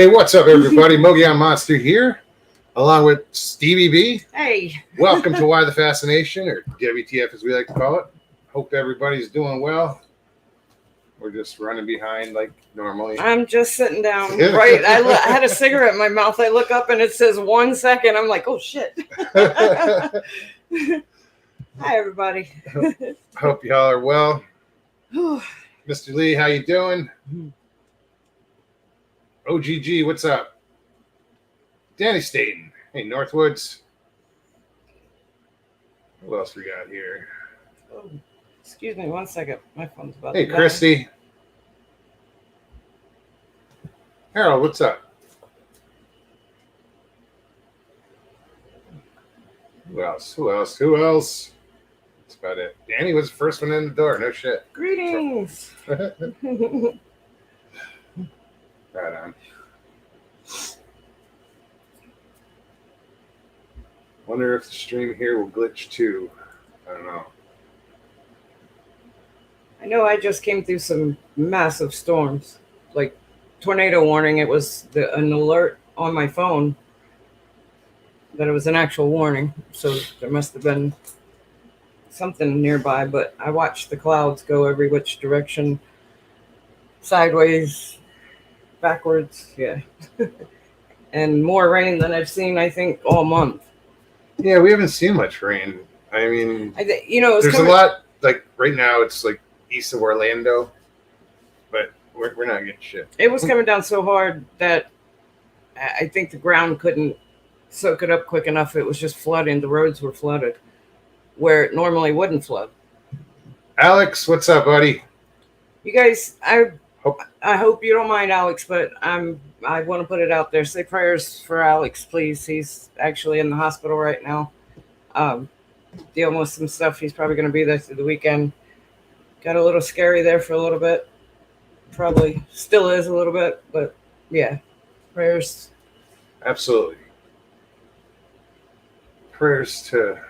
Hey, what's up, everybody? Mogollon Monster here, along with Stevie B. Hey. Welcome to Why the Fascination, or WTF as we like to call it. Hope everybody's doing well. We're just running behind like normally. I'm just sitting down. Right. I had a cigarette in my mouth. I look up and it says 1 second. I'm like, oh, shit. Hi, everybody. Hope y'all are well. Mr. Lee, how you doing? OGG, what's up? Danny Staten. Hey, Northwoods. Who else we got here? Oh, excuse me 1 second. My phone's about Hey, to die. Christy. Harold, what's up? Who else? That's about it. Danny was the first one in the door. No shit. Greetings. Right on. Wonder if the stream here will glitch too. I don't know. I know I just came through some massive storms, like tornado warning. It was an alert on my phone that it was an actual warning. So there must have been something nearby, but I watched the clouds go every which direction, sideways, backwards, yeah. And more rain than I've seen, I think, all month. Yeah, we haven't seen much rain. I mean, there's a lot, like right now it's like east of Orlando, but we're not getting shit. It was coming down so hard that I think the ground couldn't soak it up quick enough. It was just flooding. The roads were flooded where it normally wouldn't flood. Alex, what's up, buddy? You guys, I hope you don't mind, Alex, but I want to put it out there. Say prayers for Alex, please. He's actually in the hospital right now, dealing with some stuff. He's probably going to be there through the weekend. Got a little scary there for a little bit. Probably still is a little bit, but yeah, prayers. Absolutely. Prayers to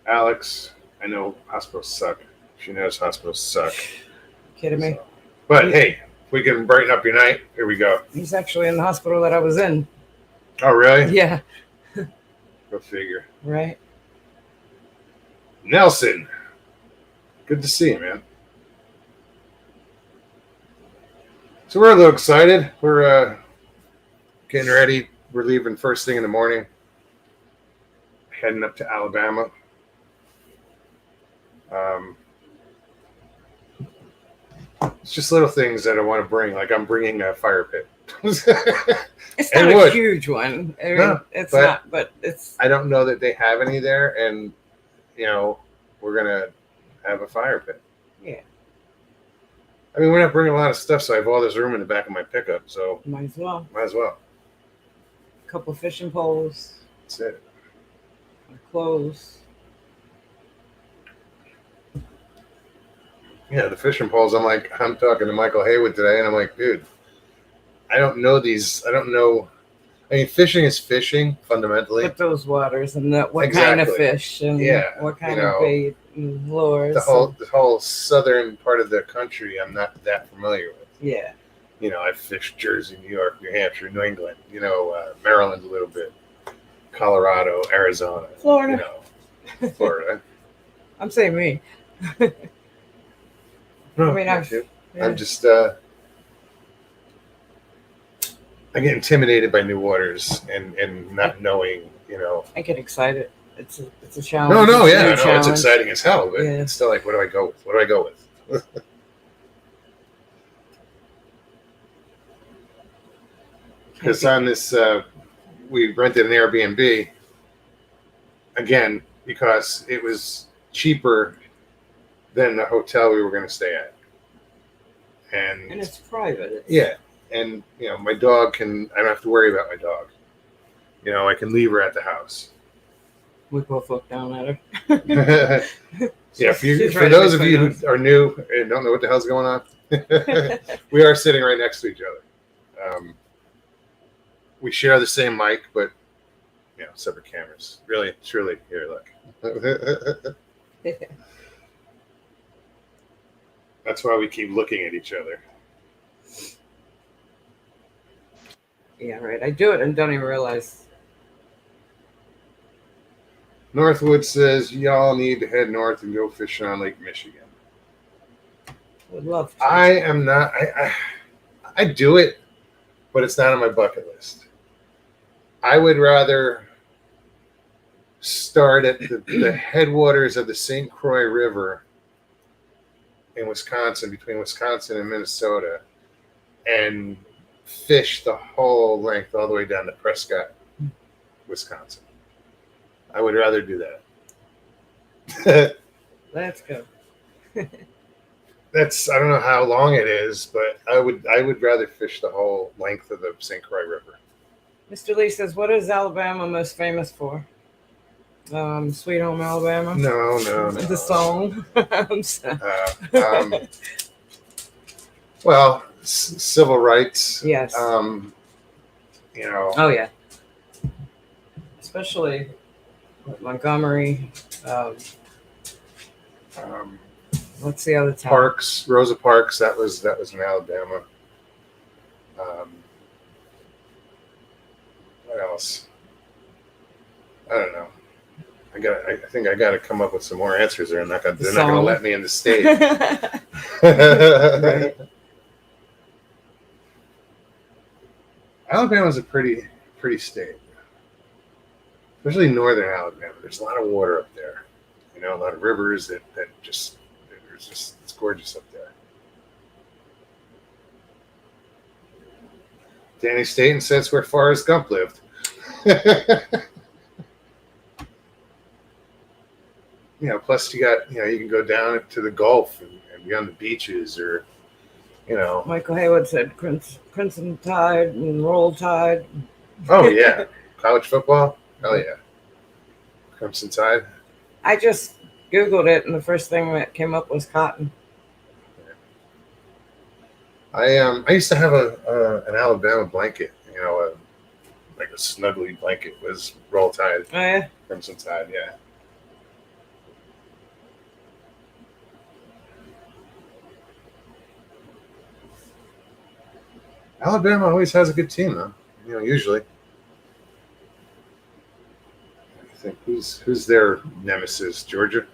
Alex. I know hospitals suck. She knows hospitals suck. Kidding me? So. But hey, if we can brighten up your night, here we go. He's actually in the hospital that I was in. Oh, really? Yeah. Go figure. Right. Nelson. Good to see you, man. So we're a little excited. We're getting ready. We're leaving first thing in the morning. Heading up to Alabama. It's just little things that I want to bring. Like I'm bringing a fire pit. It's not a huge one. I mean, no, it's not, but it's. I don't know that they have any there, and we're gonna have a fire pit. Yeah. I mean, we're not bringing a lot of stuff, so I have all this room in the back of my pickup. So might as well. A couple of fishing poles. That's it. Clothes. Yeah, the fishing poles. I'm talking to Michael Haywood today, and I'm like, dude, I don't know these. I don't know. I mean, fishing is fishing fundamentally. But those waters and what kind of fish and what kind of bait and lures. The whole southern part of the country, I'm not that familiar with. Yeah. I've fished Jersey, New York, New Hampshire, New England. Maryland a little bit, Colorado, Arizona, Florida. Florida. I'm saying me. No, I mean, I'm just I get intimidated by new waters and not knowing, I get excited. It's a challenge. No, it's exciting as hell, but it's still like, what do I go with? Because on this, we rented an Airbnb again because it was cheaper than the hotel we were going to stay at, and it's private. And my dog I don't have to worry about my dog. I can leave her at the house. We both look down at her. Yeah, for those of you who are new and don't know what the hell's going on, we are sitting right next to each other. We share the same mic, but separate cameras. Really, truly, here, look. That's why we keep looking at each other. Yeah, right. I do it and don't even realize. Northwood says y'all need to head north and go fishing on Lake Michigan. Would love to. I am not. I do it, but it's not on my bucket list. I would rather start at the headwaters of the St. Croix River in Wisconsin, between Wisconsin and Minnesota, and fish the whole length all the way down to Prescott, Wisconsin. I would rather do that. Let's go. That's, I don't know how long it is, but I would rather fish the whole length of the St. Croix River. Mr. Lee says, "What is Alabama most famous for?" Sweet Home Alabama. No. The song. I'm sorry. Well, civil rights. Yes. You know. Oh yeah. Especially Montgomery. What's the other town? Parks, Rosa Parks. That was in Alabama. What else? I don't know. I think I got to come up with some more answers. They're not going to let me in the state. Right. Alabama's a pretty state, especially northern Alabama. There's a lot of water up there. You know, a lot of rivers that just it's gorgeous up there. Danny Staten says where Forrest Gump lived. You know, plus you got, you know, you can go down to the Gulf and be on the beaches, or, you know. Michael Haywood said Crimson Tide and Roll Tide. Oh yeah, college football. Hell yeah, Crimson Tide. I just Googled it, and the first thing that came up was cotton. I used to have an Alabama blanket, you know, like a snuggly blanket was Roll Tide. Oh yeah, Crimson Tide, yeah. Alabama always has a good team, though. You know, usually. I think who's their nemesis? Georgia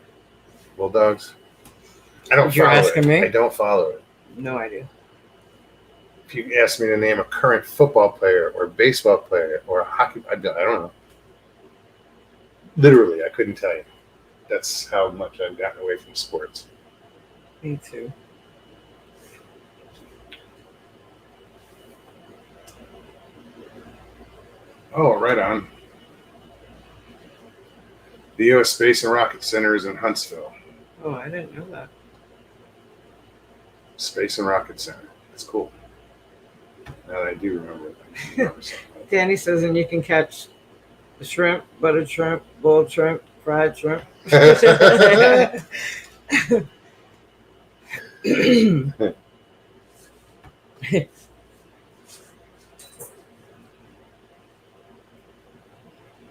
Bulldogs. I don't You're follow asking it. me? I don't follow it. no idea. If you ask me to name a current football player or baseball player or a hockey, I don't know. Literally, I couldn't tell you. That's how much I've gotten away from sports. Me too. Oh, right on. The U.S. Space and Rocket Center is in Huntsville. Oh, I didn't know that. Space and Rocket Center. That's cool. Now that I do remember it. Danny says, and you can catch the shrimp, buttered shrimp, boiled shrimp, fried shrimp.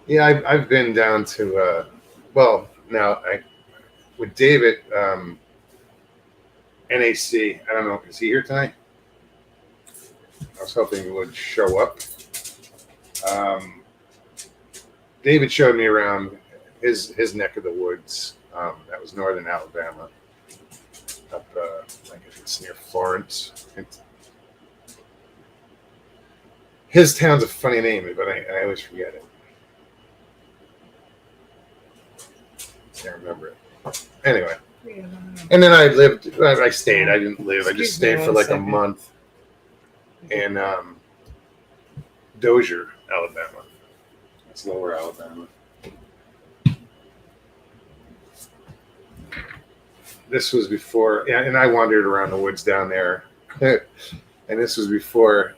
Yeah, I've been down to, with David, NAC. I don't know. Is he here tonight? I was hoping he would show up. David showed me around his neck of the woods. That was northern Alabama. Up, I guess it's near Florence. His town's a funny name, but I always forget it. Can't remember it. Anyway. Yeah. And then I stayed. I didn't live. I just stayed for like a month in Dozier, Alabama. That's lower Alabama. This was before, and I wandered around the woods down there. And this was before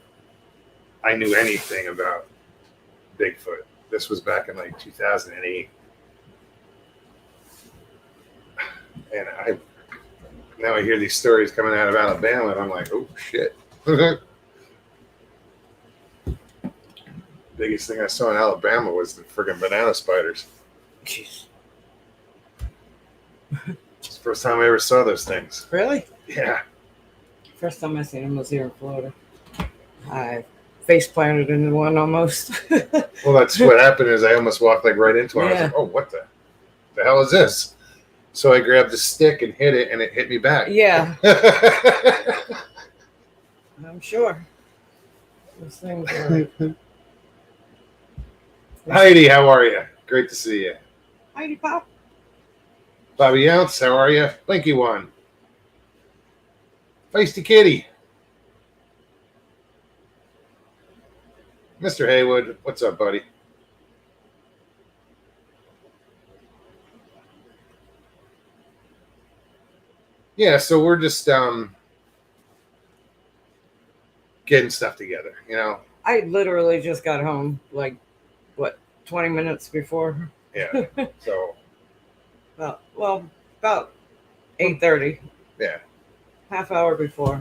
I knew anything about Bigfoot. This was back in like 2008. And now I hear these stories coming out of Alabama, and I'm like, oh shit. Biggest thing I saw in Alabama was the friggin' banana spiders. Jeez. It's the first time I ever saw those things. Really? Yeah. First time I seen him was here in Florida. I face planted into one almost. Well, that's what happened. Is I almost walked like right into it. I was Yeah. like, "Oh, what the hell is this?" So I grabbed the stick and hit it, and it hit me back. Yeah, I'm sure. Those things are... Heidi, how are you? Great to see you. Heidi Pop. Bobby Ounce, how are you? Blinky One. Feisty Kitty. Mr. Haywood, what's up, buddy? Yeah, so we're just getting stuff together, you know. I literally just got home, like, what, 20 minutes before? Yeah. So. About 8:30. Yeah. Half hour before.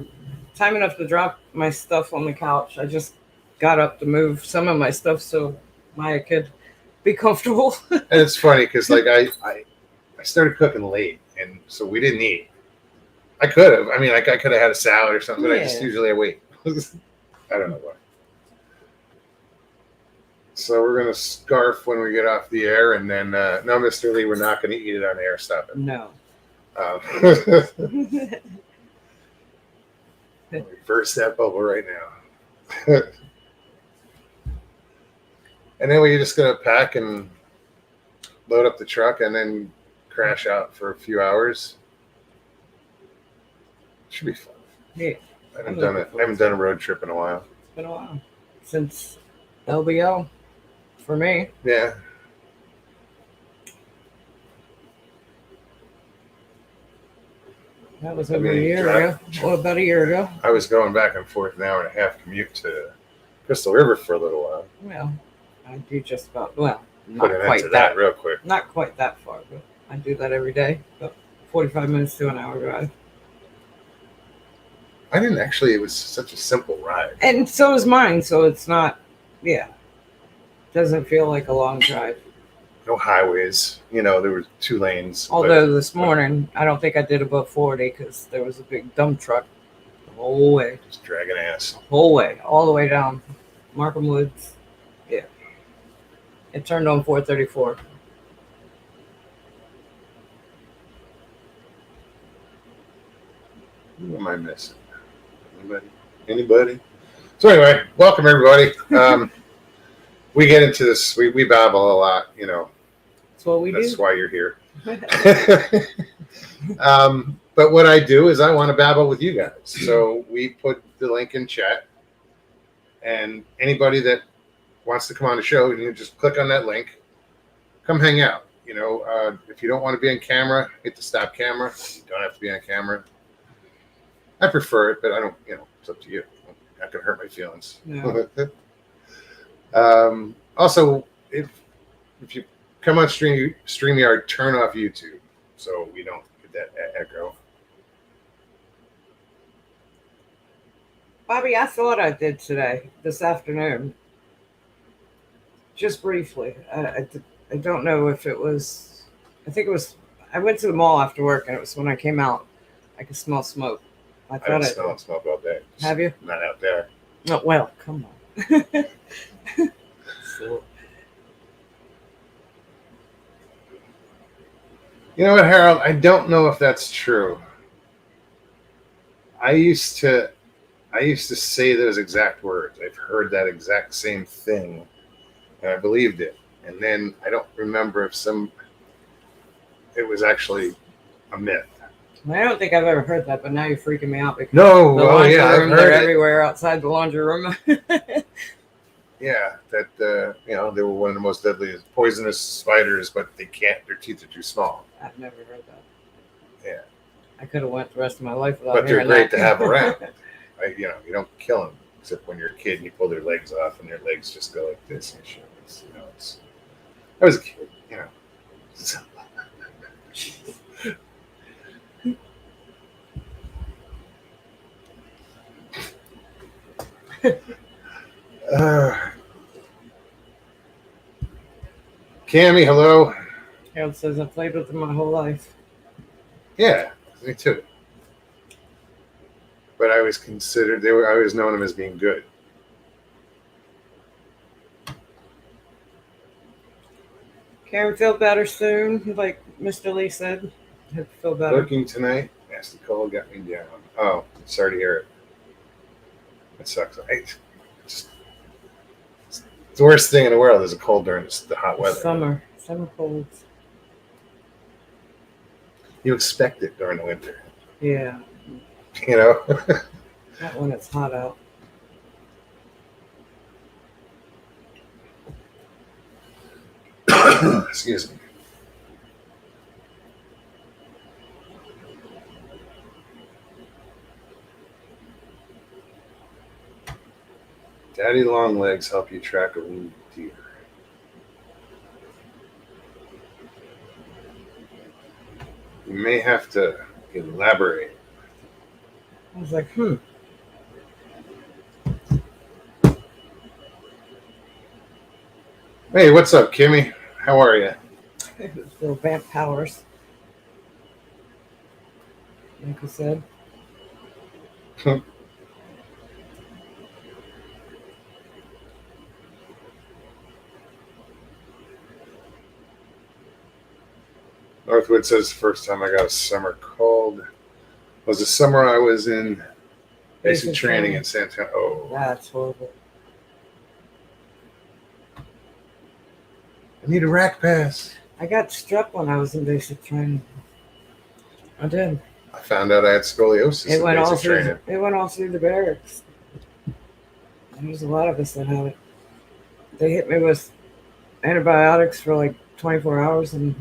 Time enough to drop my stuff on the couch. I just got up to move some of my stuff so Maya could be comfortable. And it's funny because, like, I started cooking late, and so we didn't eat. I could have. I mean, like, I could have had a salad or something, but I just usually wait. I don't know why. So we're going to scarf when we get off the air, and then, no, Mr. Lee, we're not going to eat it on air. Stop it. No. Burst that bubble right now. And then we're just going to pack and load up the truck and then crash out for a few hours. Should be fun. Yeah. I haven't done a road trip in a while. It's been a while since LBL for me. Yeah. That was over a year ago. Well, about a year ago. I was going back and forth an hour and a half commute to Crystal River for a little while. Well, I do just about, well, Put not an quite end to that real quick. Not quite that far, but I do that every day. About 45 minutes to an hour drive. I didn't actually. It was such a simple ride. And so is mine, so it's not, doesn't feel like a long drive. No highways. You know, there were 2 lanes. Although this morning, I don't think I did above 40 because there was a big dump truck the whole way. Just dragging ass. The whole way, all the way down Markham Woods. Yeah. It turned on 434. Who am I missing? Anybody? So anyway, welcome everybody. We get into this. We babble a lot, you know. That's what we do. That's why you're here. But what I do is I want to babble with you guys. So we put the link in chat, and anybody that wants to come on the show, you can just click on that link, come hang out. You know, if you don't want to be on camera, hit the stop camera. You don't have to be on camera. I prefer it, but I don't. You know, it's up to you. I'm not gonna hurt my feelings. No. Also, if you come on StreamYard, turn off YouTube so we don't get that echo. Bobby, I thought I did this afternoon. Just briefly. I don't know if it was, I think it was, I went to the mall after work and it was when I came out. I could smell smoke. I don't smell smoke all day. Have you? Not out there. Oh, well, come on. So. You know what, Harold? I don't know if that's true. I used to say those exact words. I've heard that exact same thing, and I believed it. And then I don't remember if it was actually a myth. I don't think I've ever heard that, but now you're freaking me out because no, the laundry room, I've they're heard everywhere outside the laundry room. Yeah, that they were one of the most deadly poisonous spiders, but their teeth are too small. I've never heard that. Yeah, I could have went the rest of my life without. But they're hearing great to have around. You don't kill them except when you're a kid and you pull their legs off and their legs just go like this and shit. I was a kid, Cammy, hello. Harold says I played with them my whole life. Yeah, me too. But I always known them as being good. Karen, feel better soon, like Mr. Lee said. He'll feel better. Working tonight. Nasty cold got me down. Oh, sorry to hear it. It sucks. It's the worst thing in the world is a cold during the hot weather. Summer colds. You expect it during the winter. Yeah. You know? Not when it's hot out. Excuse me. Daddy long legs help you track a wounded deer. You may have to elaborate. I was like, Hey, what's up, Kimmy? How are you? Little vamp powers. Like I said. Northwood says the first time I got a summer cold was the summer I was in basic training in Santana. Oh, That's horrible. I need a rack pass. I got strep when I was in basic training. I did. I found out I had scoliosis in basic training. It went all through the barracks. There's a lot of us that have it. They hit me with antibiotics for like 24 hours, and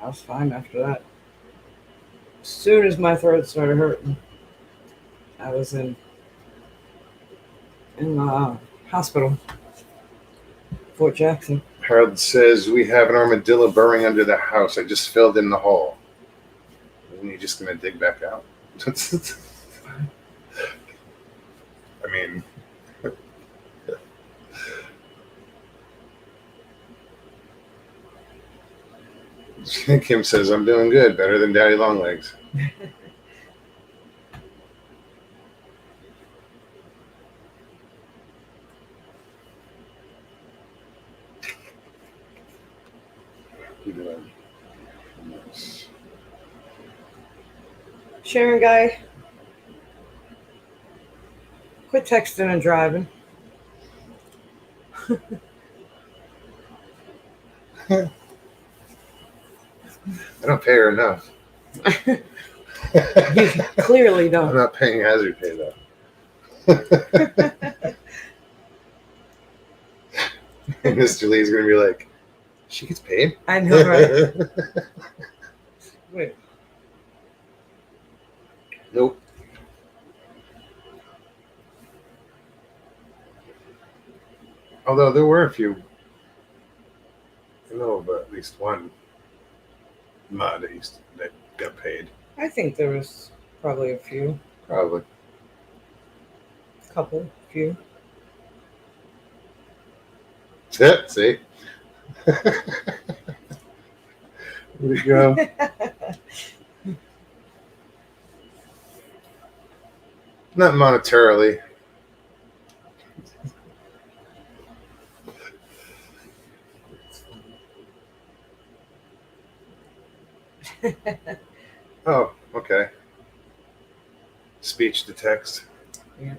I was fine after that. As soon as my throat started hurting, I was in the hospital, Fort Jackson. Harold says we have an armadillo burrowing under the house. I just filled in the hole. Isn't he just going to dig back out? I mean, Kim says, I'm doing good. Better than Daddy Longlegs. Sharon guy, quit texting and driving. I don't pay her enough. You clearly I'm don't. not paying hazard pay though. And Mr. Lee's gonna be like, she gets paid? I know, right? Wait. Nope. Although there were a few, I know of at least one mod that got paid. I think there was probably a few. Probably. Few. That's it. See? Where'd it go? Not monetarily. Oh, okay. Speech to text. Yeah.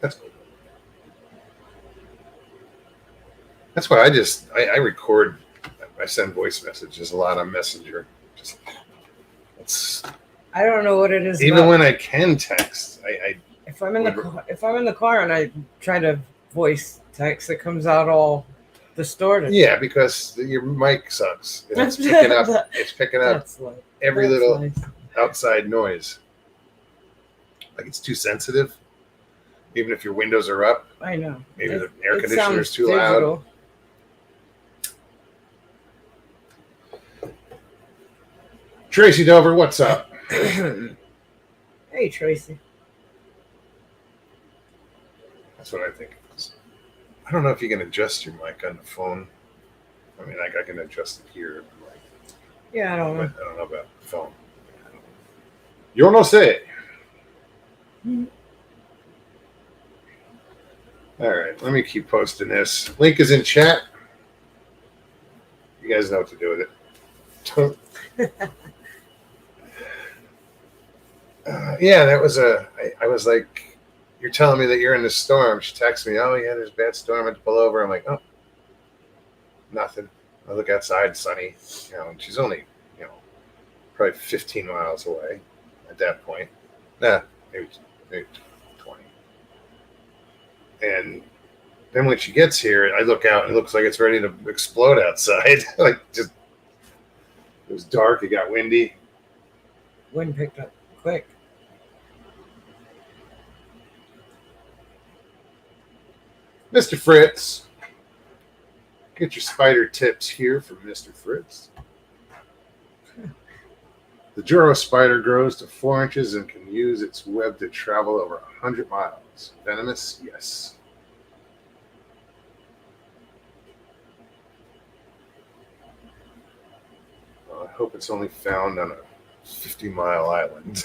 That's cool. That's why I record. I send voice messages a lot on Messenger. I don't know what it is. Even when I can text, if I'm in the car and I try to voice text, it comes out all distorted. Yeah, because your mic sucks. It's picking up. It's picking up every little outside noise. Like it's too sensitive. Even if your windows are up. I know. Maybe the air conditioner is too loud. Tracy Dover, what's up? Hey, Tracy. That's what I think it is. I don't know if you can adjust your mic on the phone. I mean, I can adjust it here. Yeah, I don't know. But I don't know about the phone. Yo no sé. All right, let me keep posting this. Link is in chat. You guys know what to do with it. Yeah, that was I was like, you're telling me that you're in the storm. She texts me, oh, yeah, there's a bad storm. I had to pull over. I'm like, oh, nothing. I look outside, sunny. And she's only, probably 15 miles away at that point. Nah, maybe 20. And then when she gets here, I look out and it looks like it's ready to explode outside. Like, just, it was dark. It got windy. Wind picked up quick. Mr. Fritz. Get your spider tips here from Mr. Fritz. The Juro spider grows to 4 inches and can use its web to travel over 100 miles. Venomous? Yes. Well, I hope it's only found on a 50-mile island.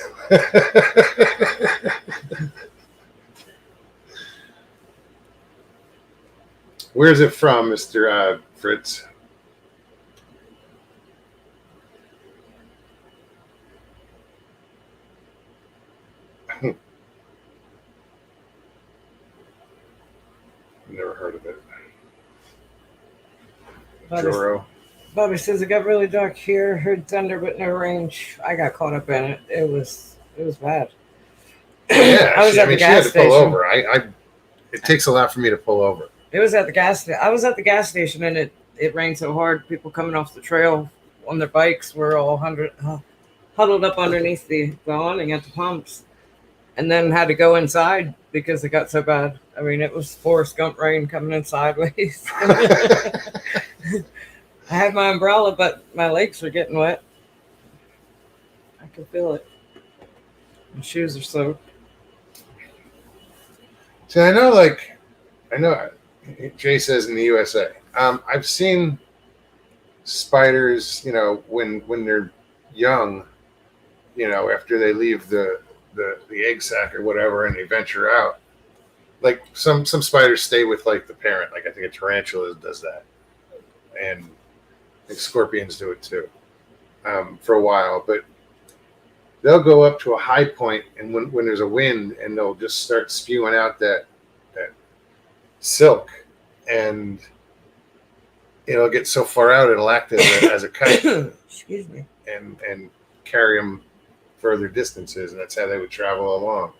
Where's it from, Mr. Fritz? Never heard of it. Juro. Bobby says it got really dark here. Heard thunder, but no range. I got caught up in it. It was bad. Yeah, I was at the gas station. Pull over. It takes a lot for me to pull over. It was at the gas. I was at the gas station, and it rained so hard. People coming off the trail on their bikes were all huddled up underneath the awning at the pumps, and then had to go inside because it got so bad. I mean, it was Forrest Gump rain coming in sideways. I had my umbrella, but my legs were getting wet. I could feel it. My shoes are soaked. See, I know. Jay says in the USA. I've seen spiders, when they're young, after they leave the egg sac or whatever, and they venture out. Like some spiders stay with like the parent. Like I think a tarantula does that, and I think scorpions do it too, for a while. But they'll go up to a high point, and when there's a wind, and they'll just start spewing out that silk, and it'll get so far out it'll act as a kite. Excuse me. And carry them further distances, and that's how they would travel along.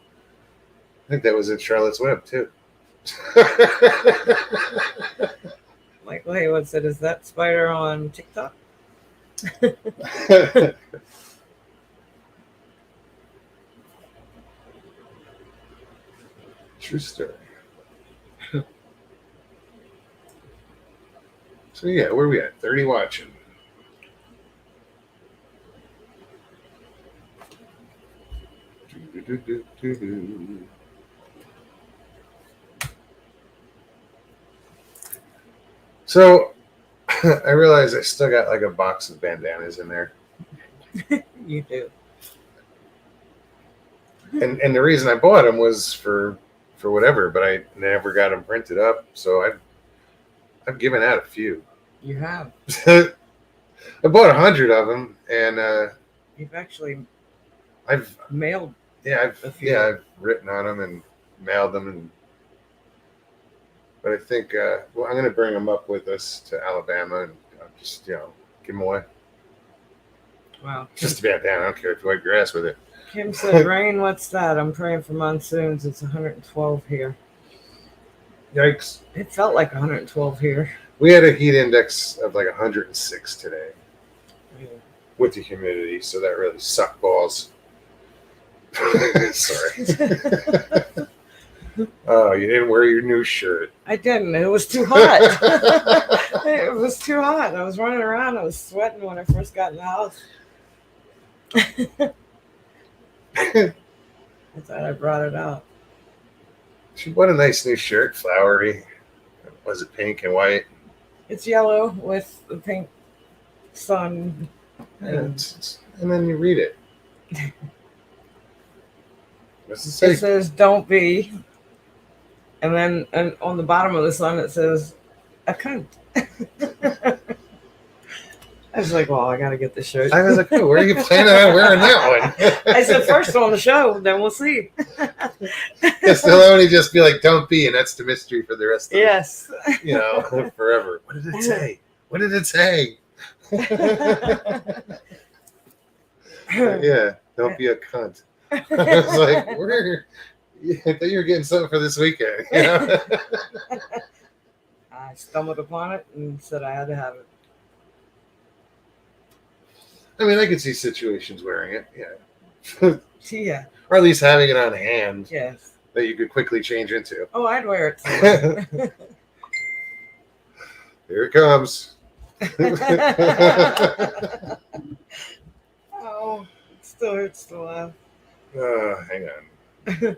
I think that was in Charlotte's Web too. Michael Haywood said, "Is that spider on TikTok?" True story. So yeah, where are we at? 30 watching. So I realized I still got like a box of bandanas in there. You do. And the reason I bought them was for whatever, but I never got them printed up. So I've given out a few. You have. I bought 100 of them, and You've actually. I've mailed. Yeah, I've written on them and mailed them, but I think I'm going to bring them up with us to Alabama and just give them away. Wow. Just a bandana. I don't care if you wipe your ass with it. Kim said, "Rain, what's that? I'm praying for monsoons. It's 112 here." Yikes! It felt like 112 here. We had a heat index of like 106 today, with the humidity, so that really sucked balls. Sorry. Oh, you didn't wear your new shirt. I didn't. It was too hot. It was too hot. I was running around. I was sweating when I first got in the house. I thought I brought it out. What a nice new shirt, flowery. Was it pink and white? It's yellow with the pink sun. And then you read it. What's it say? It says, "Don't be." And then on the bottom of the sun, it says, "A cunt." was like, well, I got to get this shirt. I was like, oh, where are you planning on wearing that one? I said, first on the show, then we'll see. Yes, they'll only just be like, don't be, and that's the mystery for the rest of yes. forever. What did it say? What did it say? Yeah, don't be a cunt. I was like, I thought you were getting something for this weekend. You know? I stumbled upon it and said I had to have it. I mean, I could see situations wearing it, yeah. Yeah. Or at least having it on hand Yes. that you could quickly change into. Oh, I'd wear it. Here it comes. Oh, it still hurts to laugh. Hang on.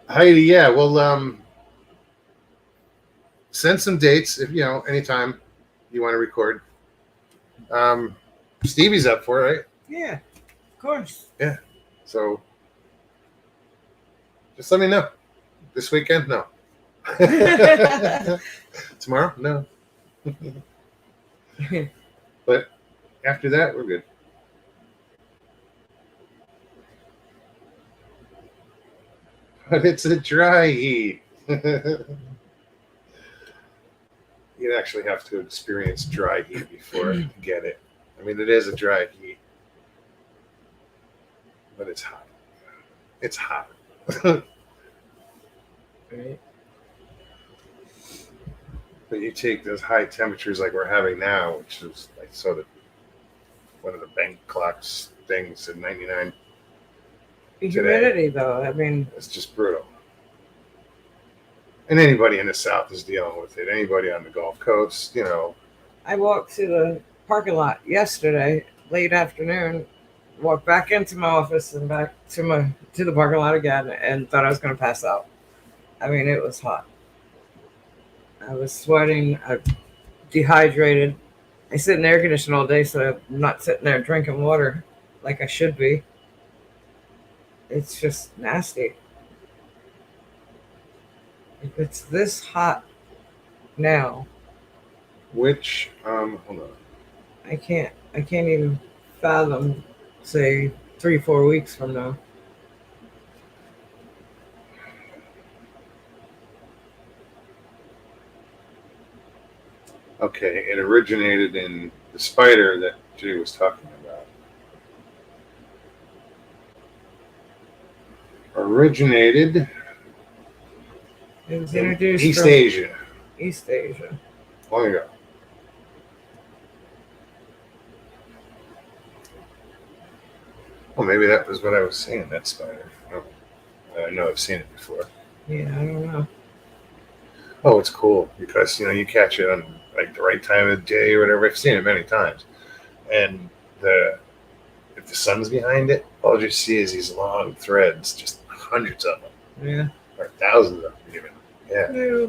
Heidi, yeah, well, send some dates if anytime you want to record. Stevie's up for it, right? Yeah, of course. Yeah. So just let me know. This weekend, no. Tomorrow, no. But after that, we're good. But it's a dry heat. You'd actually have to experience dry heat before you get it. I mean, it is a dry heat, but it's hot. It's hot. Right. But you take those high temperatures like we're having now, which is like sort of one of the bank clocks things at 99. Humidity, though. I mean, it's just brutal. And anybody in the South is dealing with it. Anybody on the Gulf Coast, I walked to the parking lot yesterday, late afternoon, walked back into my office and back to the parking lot again, and thought I was going to pass out. I mean, it was hot. I was sweating. I dehydrated. I sit in the air conditioning all day, so I'm not sitting there drinking water like I should be. It's just nasty. If it's this hot now, which hold on, I can't even fathom, say 3-4 weeks from now. Okay, it originated in the spider that Judy was talking about. Originated. It was introduced East from Asia. East Asia. Long ago. Well, maybe that was what I was saying, that spider. I know I've seen it before. Yeah, I don't know. Oh, it's cool because, you catch it on like the right time of the day or whatever. I've seen it many times. And if the sun's behind it, all you see is these long threads, just hundreds of them. Yeah. Or thousands of them even. Yeah.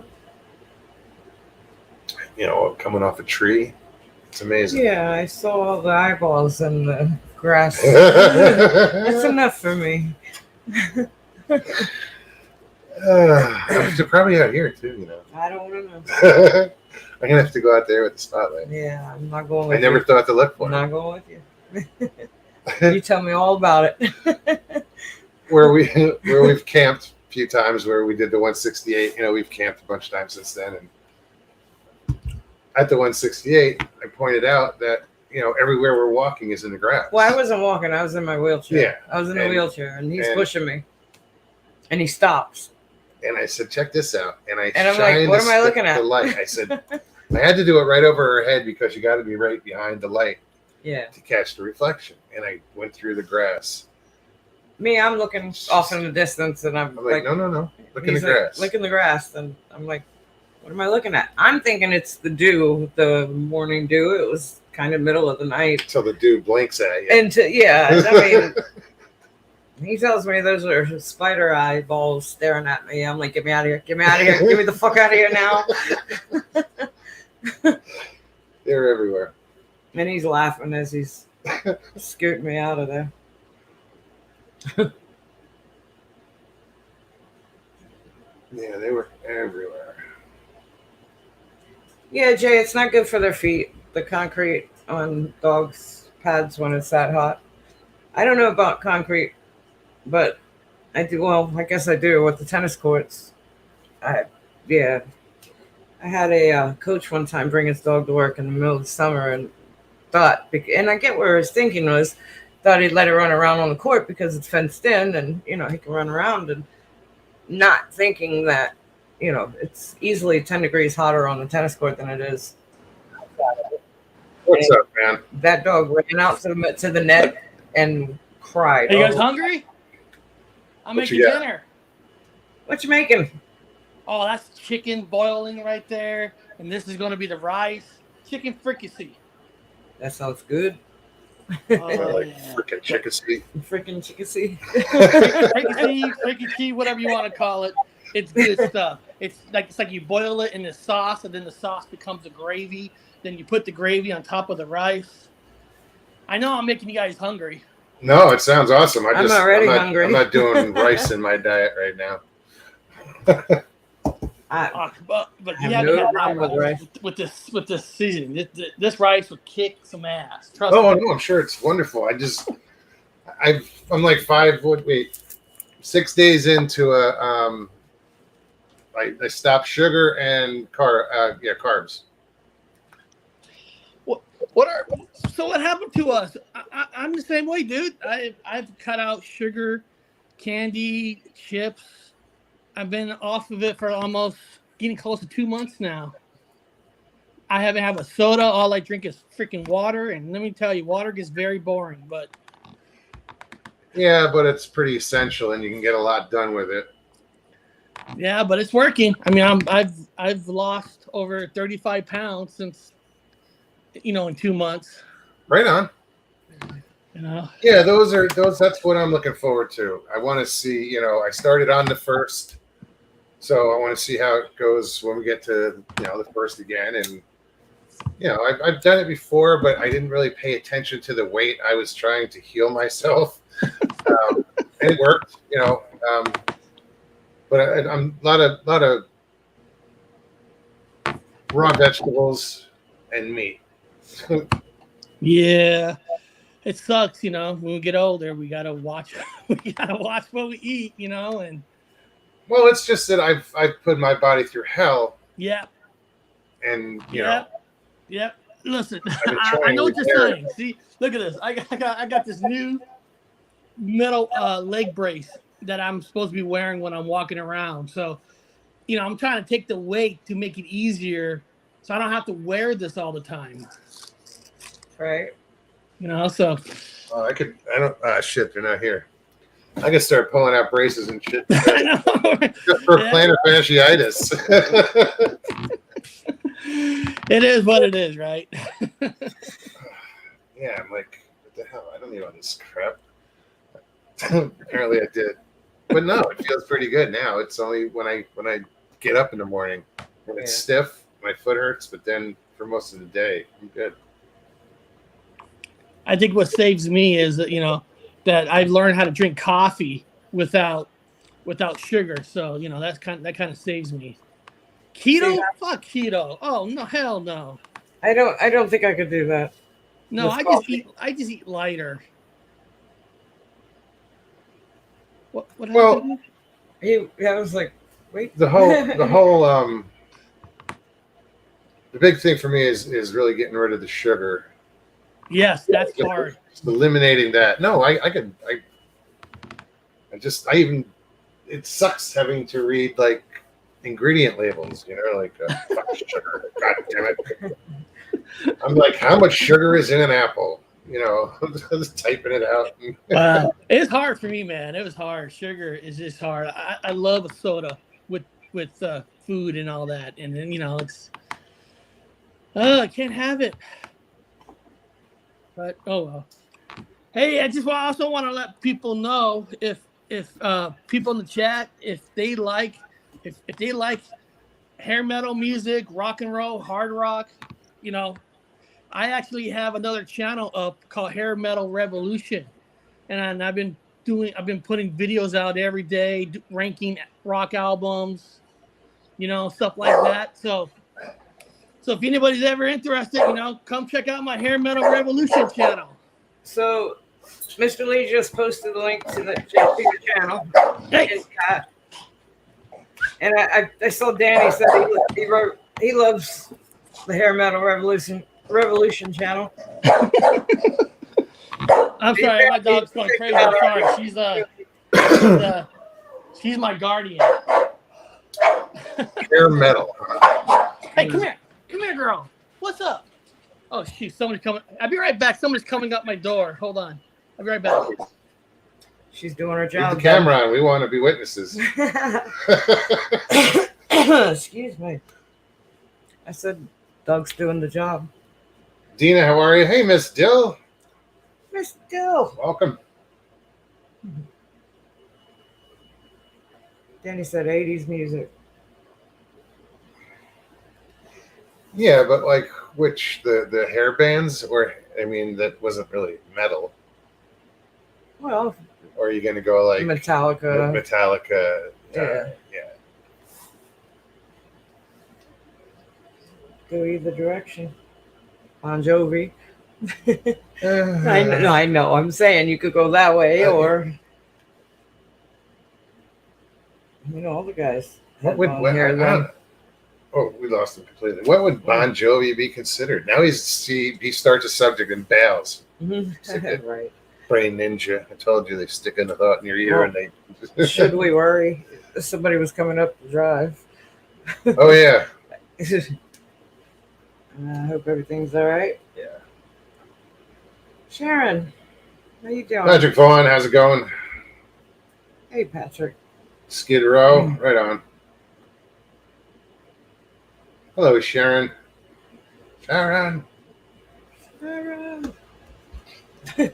Coming off a tree. It's amazing. Yeah, I saw all the eyeballs in the grass. That's enough for me. They're probably out here too, I don't want to know. I'm gonna have to go out there with the spotlight. Yeah, I'm not going with you. I never thought to look for I'm them. not going with you. You tell me all about it. where we've camped a few times, where we did the 168. We've camped a bunch of times since then, and at the 168, I pointed out that everywhere we're walking is in the grass. Well, I wasn't walking. I was in my wheelchair. Yeah, I was in a wheelchair, and he's pushing me, and he stops. And I said, "Check this out." And I'm like, "What am I looking at?" The light. I said, I had to do it right over her head because you got to be right behind the light. Yeah. To catch the reflection, and I went through the grass. Me, I'm looking off in the distance, and I'm like, no, look in the grass. Look in the grass, and I'm like, what am I looking at? I'm thinking it's the dew, the morning dew. It was kind of middle of the night. So the dew blinks at you. And I mean, he tells me those are spider eyeballs staring at me. I'm like, get me out of here. Get me out of here. Get me the fuck out of here now. They're everywhere. And he's laughing as he's scooting me out of there. Yeah, they were everywhere. Yeah, Jay, it's not good for their feet. The concrete on dogs' pads when it's that hot. I don't know about concrete, but I do. Well, I guess I do with the tennis courts. Yeah, I had a coach one time bring his dog to work in the middle of the summer and and I get where his thinking was, thought he'd let it run around on the court because it's fenced in and, he can run around, and not thinking that, it's easily 10 degrees hotter on the tennis court than it is outside. What's up, man? That dog ran out to the net and cried. Are you guys hungry? I'm making dinner. What you making? Oh, that's chicken boiling right there. And this is going to be the rice. Chicken fricassee. That sounds good. Freaking chickasee. Freaking chickasee. Fricassee, whatever you want to call it. It's good stuff. It's like you boil it in the sauce, and then the sauce becomes a gravy. Then you put the gravy on top of the rice. I know I'm making you guys hungry. No, it sounds awesome. I'm already hungry. I'm not doing rice in my diet right now. But you have to have rice with this seasoning. This rice would kick some ass. Trust me. No, I'm sure it's wonderful. I'm like 6 days into a I stopped sugar and carbs. What happened to us? I'm the same way, dude. I've cut out sugar, candy, chips. I've been off of it for almost getting close to 2 months now. I haven't had a soda. All I drink is freaking water. And let me tell you, water gets very boring. But yeah, but it's pretty essential, and you can get a lot done with it. Yeah, but it's working. I mean, I've lost over 35 pounds since, in 2 months. Right on. Yeah, that's what I'm looking forward to. I want to see, I started on the 1st. So I want to see how it goes when we get to, the 1st again. And, I've done it before, but I didn't really pay attention to the weight. I was trying to heal myself. And it worked, but I'm a lot of raw vegetables and meat. Yeah. It sucks, when we get older, we gotta watch what we eat, and well, it's just that I've put my body through hell. Yeah. And Yeah. Listen, I know what you're saying. See, look at this. I got this new metal leg brace that I'm supposed to be wearing when I'm walking around. So, I'm trying to take the weight to make it easier, so I don't have to wear this all the time. Right. So. Shit, they're not here. I can start pulling out braces and shit. Just for plantar fasciitis. It is what it is, right? Yeah, I'm like, what the hell? I don't need all this crap. Apparently I did. But no, it feels pretty good now. It's only when I get up in the morning when it's stiff, my foot hurts, but then for most of the day, I'm good. I think what saves me is that, that I've learned how to drink coffee without sugar. So, that kind of saves me. Keto? Fuck keto. Oh no, hell no. I don't think I could do that. No, I just eat lighter. What happened? I was like, wait. The whole the big thing for me is really getting rid of the sugar. Yes, that's hard. Eliminating that. No, it sucks having to read like ingredient labels, like sugar. God damn it. I'm like, how much sugar is in an apple? Just typing it out. It's hard for me, man. It was hard. Sugar is just hard. I love a soda with food and all that. And then, it's, I can't have it. But oh well. Hey, I also want to let people know if people in the chat if they like hair metal music, rock and roll, hard rock. You know, I actually have another channel up called Hair Metal Revolution, and I've been putting videos out every day, ranking rock albums, you know, stuff like that. So if anybody's ever interested, you know, come check out my Hair Metal Revolution channel. So, Mr. Lee just posted the link to the channel. Hey. And I saw Danny said he loves the Hair Metal Revolution channel. I'm sorry, my dog's going crazy. I'm sorry. She's my guardian. Hair metal. Hey, come here, girl. What's up? Oh, shoot, somebody's coming. I'll be right back. Somebody's coming up my door. Hold on. I'll be right back. She's doing her Keep job. the camera on. We want to be witnesses. Excuse me. I said Doug's doing the job. Dina, how are you? Hey, Miss Dill. Miss Dill. Welcome. Danny said 80s music. Yeah, but like which the hair bands, or I mean that wasn't really metal. Well, or are you going to go like Metallica? Yeah. Go either direction. Bon Jovi. I know. I'm saying you could go that way, or you know, all the guys. What would we lost him completely. What would Bon Jovi be considered? Now he starts a subject and bails. Mm-hmm. Right. Brain ninja. I told you they stick in a thought in your ear and they. Should we worry? Somebody was coming up the drive. Oh yeah. I hope everything's all right. Yeah. Sharon, how you doing? Patrick Vaughn, how's it going? Hey, Patrick. Skid Row, right on. Hello, Sharon. Sharon. Sharon. I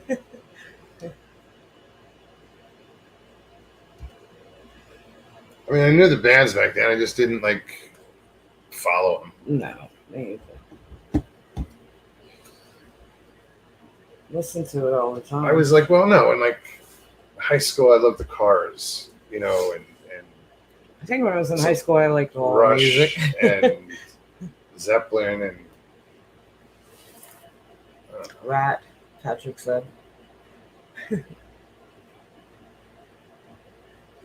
mean, I knew the bands back then. I just didn't like follow them. No, me either. Listen to it all the time. I was like, well, no. In like high school, I loved the Cars, you know, and I think when I was in high school, I liked all Rush music. and Zeppelin and Rat, Patrick said.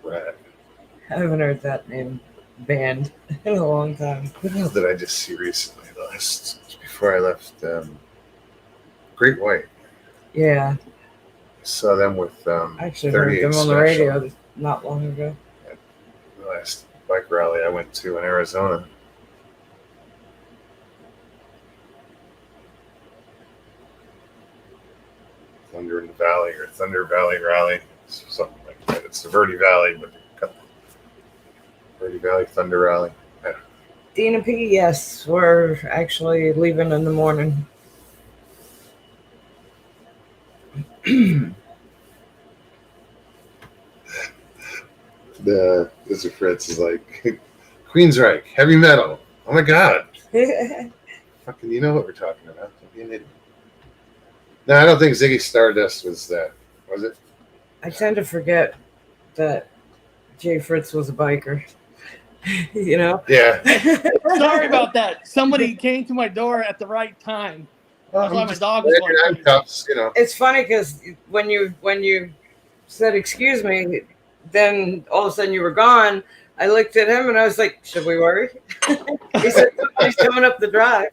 Rat. I haven't heard that name band in a long time. What else did I just see recently? Just before I left, Great White. Yeah. I saw them with I actually heard them on the radio not long ago. At the last bike rally I went to in Arizona. Thunder in the Valley or Thunder Valley Rally, something like that. It's the Verde Valley, but Verde Valley Thunder Rally. Yeah. Dina P, yes, we're actually leaving in the morning. Mr. Fritz is like, Queensryche, heavy metal. Oh my God. Fucking, you know what we're talking about. Don't be an idiot. No, I don't think Ziggy Stardust was that. Was it? I tend to forget that Jay Fritz was a biker. You know? Yeah. Sorry about that. Somebody came to my door at the right time. That's why my dog was going cups, you know. It's funny because when you said excuse me, then all of a sudden you were gone. I looked at him and I was like, should we worry? He said somebody's coming up the drive.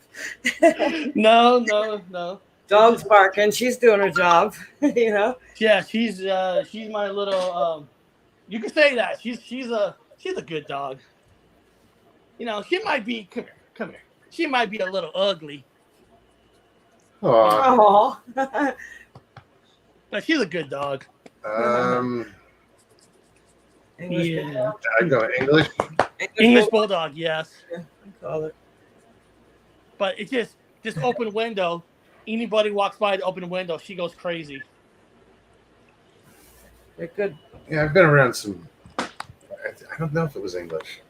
No. Dog's barking. She's doing her job, you know? Yeah, she's my little you can say that. She's a good dog. You know, she might be come here. She might be a little ugly. Aww. But she's a good dog. English Yeah. I go English. English bulldog, yes. Yeah, I call it. But it's just open window. Anybody walks by the open window, she goes crazy. They're good. Yeah, I've been around some. I don't know if it was English.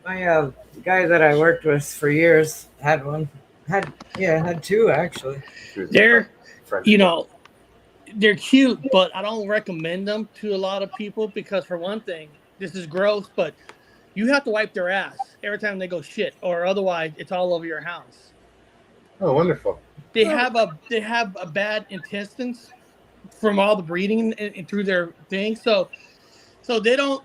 My guy that I worked with for years had one. Had two actually. They're, you know, they're cute, but I don't recommend them to a lot of people because, for one thing, this is gross, but you have to wipe their ass every time they go shit, or otherwise it's all over your house. Oh, wonderful. They have a bad intestines from all the breeding and through their thing, so they don't.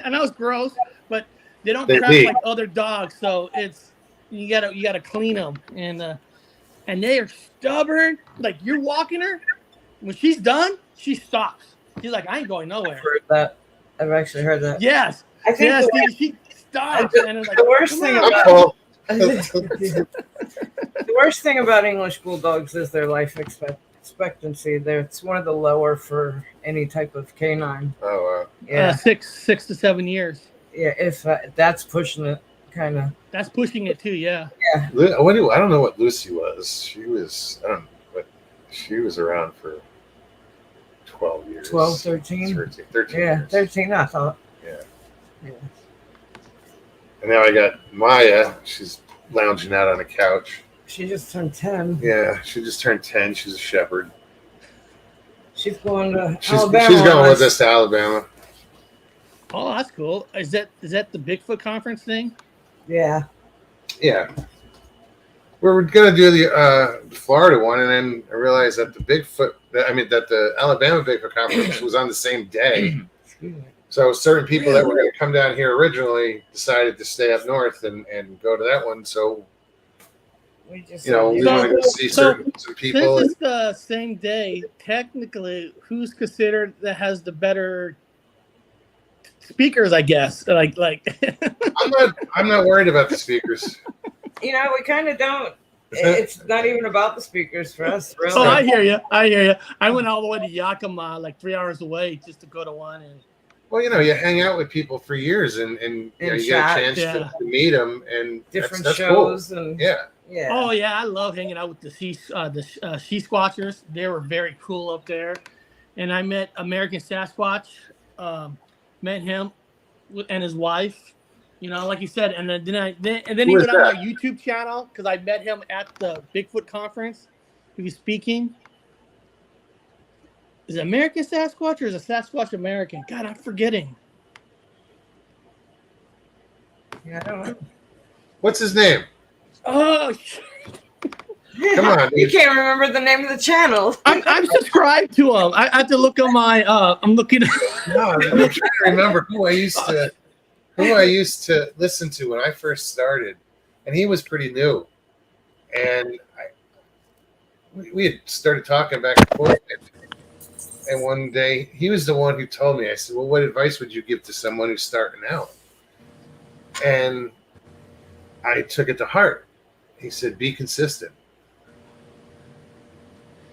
I know it's gross, but they don't crap like other dogs. So it's you gotta clean them, and they are stubborn. Like you're walking her, when she's done, she stops. She's like, I ain't going nowhere. I've heard that. I've actually heard that. Yes. I think she stops. And it's like, the worst thing about the worst thing about English bulldogs is their life expectancy. It's one of the lower for any type of canine. Oh wow. Yeah, 6 to 7 years. Yeah, if that's pushing it, kind of. That's pushing it too. Yeah. Yeah. I don't know what Lucy was. She was she was around for 12 years. 12, 13? 13 yeah, years. 13, I thought. Yeah. Yeah. And now I got Maya. She's lounging out on a couch. She just turned 10. Yeah, she just turned 10. She's a shepherd. She's going to Alabama. She's going with us to Alabama. Oh, that's cool. Is that the Bigfoot conference thing? Yeah. Yeah. We're going to do the Florida one, and then I realized that the Alabama Bigfoot conference was on the same day. Excuse me. So certain people that were going to come down here originally decided to stay up north and go to that one. So, we want to go see some people. Since it's the same day, technically, who's considered that has the better speakers? I guess. Like. I'm not worried about the speakers. We kind of don't. It's not even about the speakers for us, really. Oh, I hear you. I went all the way to Yakima, like 3 hours away, just to go to one. And well, you hang out with people for years, and you get a chance to meet them, and different that's shows, cool. and yeah. Oh yeah, I love hanging out with the She Squatchers. They were very cool up there, and I met American Sasquatch. Met him and his wife. Like you said, and then he went on my YouTube channel because I met him at the Bigfoot conference. He was speaking. Is it American Sasquatch or is it Sasquatch American? God, I'm forgetting. Yeah, I don't know. What's his name? Oh, come on! You can't remember the name of the channel. I'm subscribed to him. I have to look on my. I'm looking. No, I'm trying to remember who I used to listen to when I first started, and he was pretty new, and we had started talking back and forth, and one day he was the one who told me. I said, "Well, what advice would you give to someone who's starting out?" And I took it to heart. He said, "Be consistent."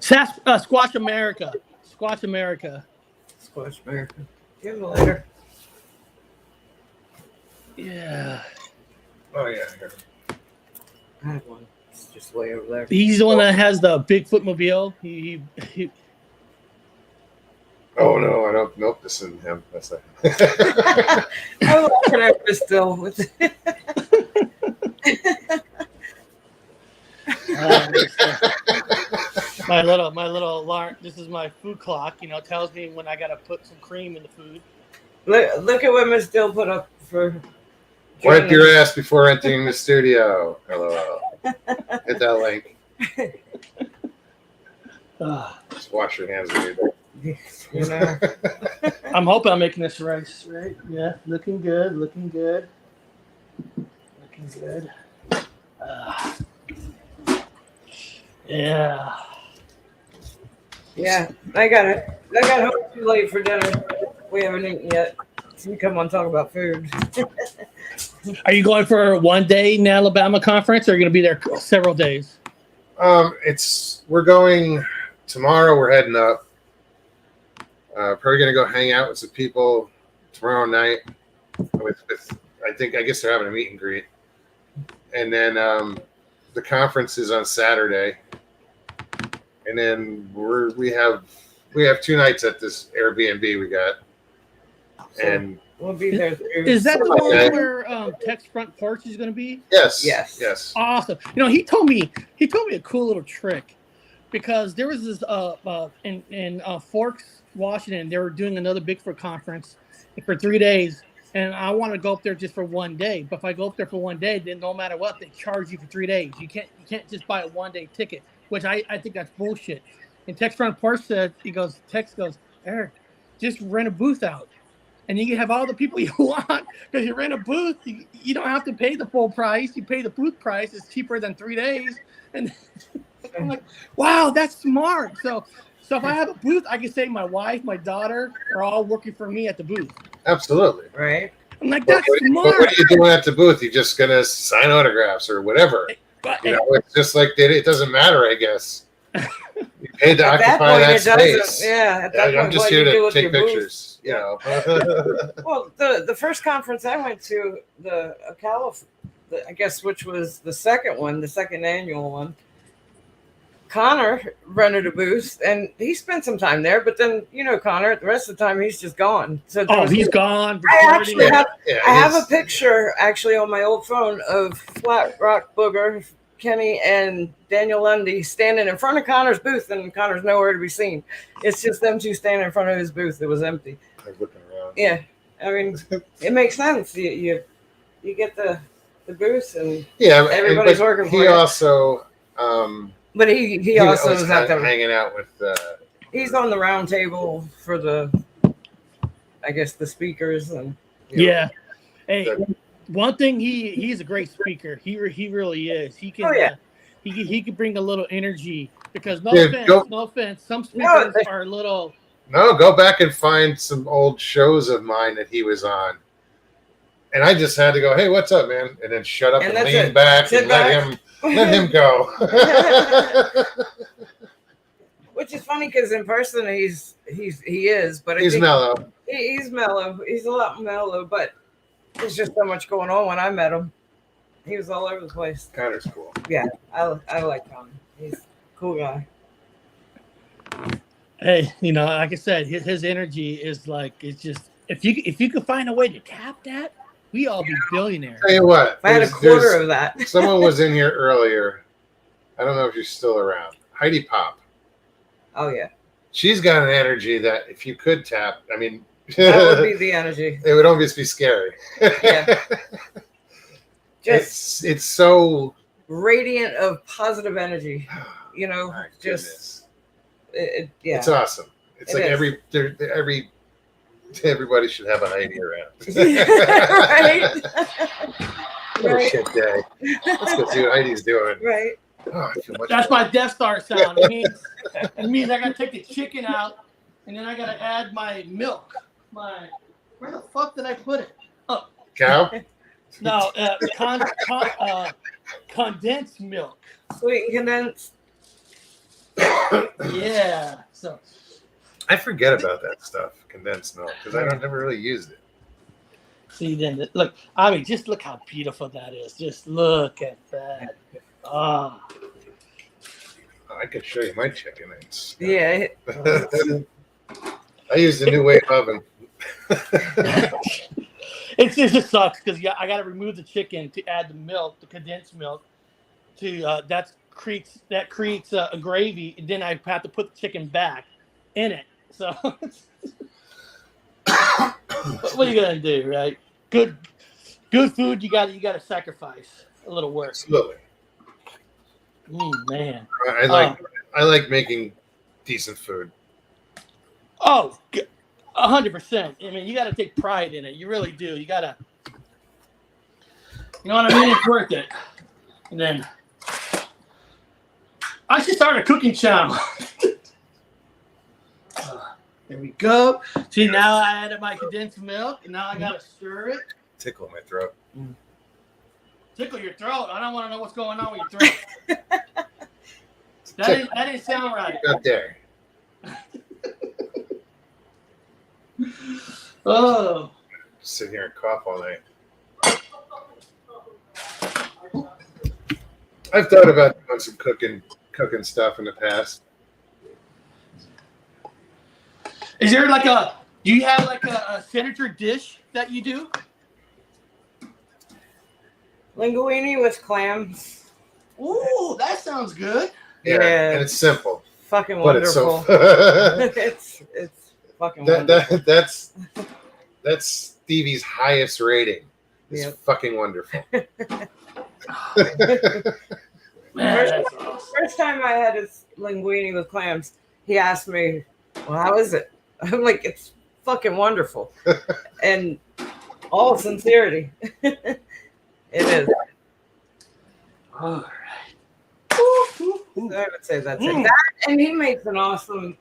Squatch America. Squatch America. Squatch America. Give him a later. Yeah. Oh yeah. Here. I have one. It's just way over there. He's the one that has the Bigfoot mobile. He Oh no, I don't. Nope, this isn't him. That's not. I'm laughing at this still with it. my little alarm. This is my food clock. Tells me when I gotta put some cream in the food. Look at what Miss Dill put up for. Wipe your ass before entering the studio. LOL. Hit that link. Just wash your hands with it. I'm hoping I'm making this right. Yeah, looking good. Yeah. Yeah, I got home too late for dinner. We haven't eaten yet. So we come on talk about food. Are you going for one day in the Alabama conference, or are you going to be there several days? We're going tomorrow. We're heading up. Probably going to go hang out with some people tomorrow night. I guess they're having a meet and greet, and then the conference is on Saturday, and then we have 2 nights at this Airbnb we got, and We'll be there. Is that the Something like one where Tech's front porch is going to be? Yes. Yes. Yes. Awesome. He told me a cool little trick, because there was this in Forks, Washington. They were doing another Bigfoot conference for 3 days, and I want to go up there just for 1 day. But if I go up there for 1 day, then no matter what, they charge you for 3 days. You can't just buy a 1 day ticket, which I think that's bullshit. And Tech's front porch said, Tex goes, Eric, just rent a booth out. And you can have all the people you want, because you rent a booth. You don't have to pay the full price. You pay the booth price. It's cheaper than 3 days. And I'm like, wow, that's smart. So if I have a booth, I can say my wife, my daughter are all working for me at the booth. Absolutely. Right. I'm like, that's smart. But what are you doing at the booth? You're just gonna sign autographs or whatever. But, It's just like it doesn't matter, I guess. You paid to At that occupy point, that it doesn't. space. Yeah. At that I'm point, just what here you do to with take your booth. pictures. You know. Well, the first conference I went to, the I guess, which was the second one, the second annual one, Connor rented a booth and he spent some time there, but then Connor, the rest of the time he's just gone. So he's gone. I actually have Yeah, I have a picture actually on my old phone of Flat Rock Booger, Kenny, and Daniel Lundy standing in front of Connor's booth, and Connor's nowhere to be seen. It's just them two standing in front of his booth. It was empty. Like looking around. Yeah, I mean, it makes sense. You get the booth, and everybody's working for He it. also, But he also was is at the. hanging out with. He's on the round table for I guess the speakers and. Yeah. Hey, one thing he's a great speaker. He really is. He can. Oh, yeah. He can bring a little energy, because no offense, some speakers are a little. No, go back and find some old shows of mine that he was on. And I just had to go, hey, what's up, man? And then shut up and lean back and let him go. Which is funny, because in person he is, but he's mellow. He's mellow. He's a lot mellow, but there's just so much going on. When I met him, he was all over the place. Connor's cool. Yeah, I like Connor. He's a cool guy. Hey, like I said, his energy is like, it's just, if you could find a way to tap that, we all be billionaires. Tell you what, if I had a quarter of that. Someone was in here earlier. I don't know if you're still around. Heidi Pop. Oh yeah. She's got an energy that if you could tap, I mean, that would be the energy. It would almost be scary. Yeah. Just it's so radiant of positive energy. Just. Yeah, it's awesome. It's like everybody should have a Heidi around. Right. What a shit day. Let's go see what Heidi's doing. Right. Oh, I feel much That's better. my Death Star sound. It means I gotta take the chicken out, and then I gotta add my milk. Where the fuck did I put it? Oh, Cow. No, condensed milk. Sweet and condensed. Yeah. So I forget about that stuff, condensed milk, because I never really used it. see, then look. I mean, just look how beautiful that is. Just look at that. Ah. I could show you my chicken. Yeah. I used a new wave oven. It just sucks, because I got to remove the chicken to add the milk, the condensed milk. That creates a gravy, and then I have to put the chicken back in it. So, what are you gonna do, right? Good food. You got to sacrifice a little work. Absolutely. Man. I like making decent food. Oh, 100%. I mean, you got to take pride in it. You really do. You got to. You know what I mean? It's worth it. And then I should start a cooking channel. There we go. See, now I added my condensed milk, and now I got to stir it. Tickle my throat. Tickle your throat. I don't want to know what's going on with your throat. That didn't sound right. Not there. Oh. Sit here and cough all night. I've thought about doing some cooking stuff in the past. Is there like Do you have like a signature dish that you do? Linguine with clams. Ooh, that sounds good. Yeah, and it's simple, fucking but it's wonderful. so. it's fucking wonderful. That's Stevie's highest rating. It's Yep. fucking wonderful. Man, First time I had his linguine with clams, he asked me, "Well, how is it?" I'm like, "It's fucking wonderful," and all sincerity, it is. all right. So I would say that's it. That, and he makes an awesome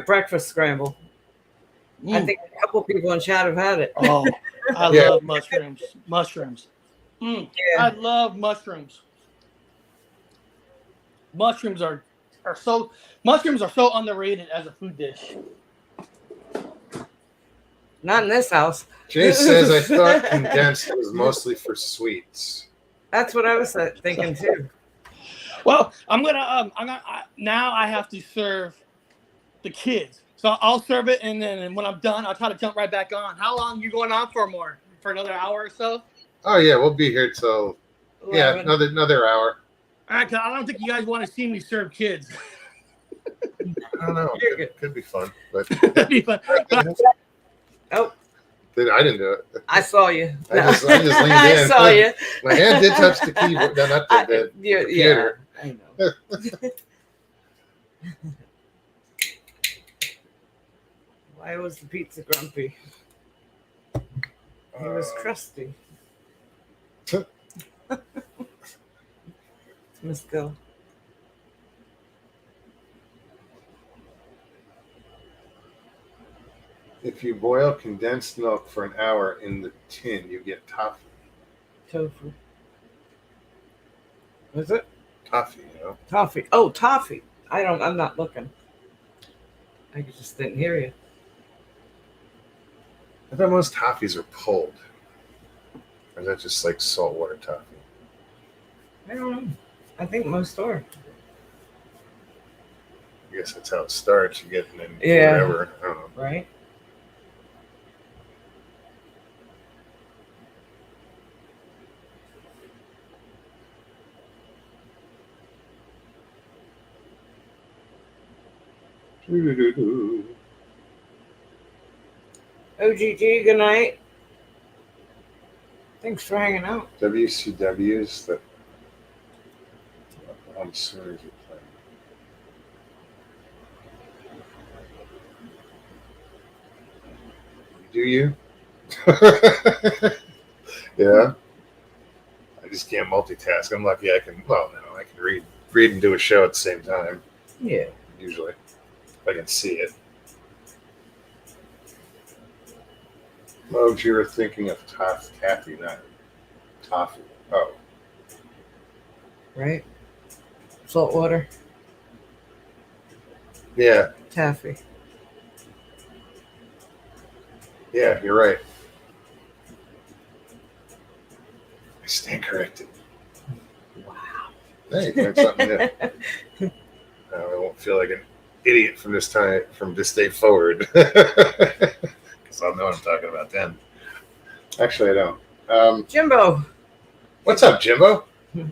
breakfast scramble. I think a couple people in chat have had it. Oh, I love mushrooms. Mushrooms. Yeah. I love mushrooms. Mushrooms are so underrated as a food dish. Not in this house. Jay says, I thought condensed was mostly for sweets. That's what I was thinking too. Well, now I have to serve the kids. So I'll serve it, and then when I'm done, I'll try to jump right back on. How long are you going on for more? For another hour or so? Oh yeah, we'll be here till 11. another hour. All right, 'cause I don't think you guys want to see me serve kids. I don't know. Could be fun, but That'd be fun. Oh, I didn't do it. I saw you. I just leaned in. I saw you. My hand did touch the keyboard. No, not the computer. Yeah, I know. Why was the pizza grumpy? He was crusty. Miss Gill. If you boil condensed milk for an hour in the tin, you get toffee. Tofu. Was it? Toffee, Toffee. Oh, toffee. I'm not looking. I just didn't hear you. I thought most toffees are pulled. Or is that just like saltwater toffee? I don't know. I think most are. I guess that's how it starts. You get and then whatever. I don't know. Right? OGG, good night. Thanks for hanging out. WCW's that I'm sorry you're playing. Do you? Yeah. I just can't multitask. I'm lucky I can. Well, no, I can read and do a show at the same time. Yeah. Usually, if I can see it. Mogs, you were thinking of taffy, not toffee. Oh. Right? Salt water. Yeah. Taffy. Yeah, you're right. I stand corrected. Wow. Hey, learned something new. I won't feel like an idiot from this day forward. Because I'll know what I'm talking about then. Actually, I don't. Jimbo. What's up, Jimbo? He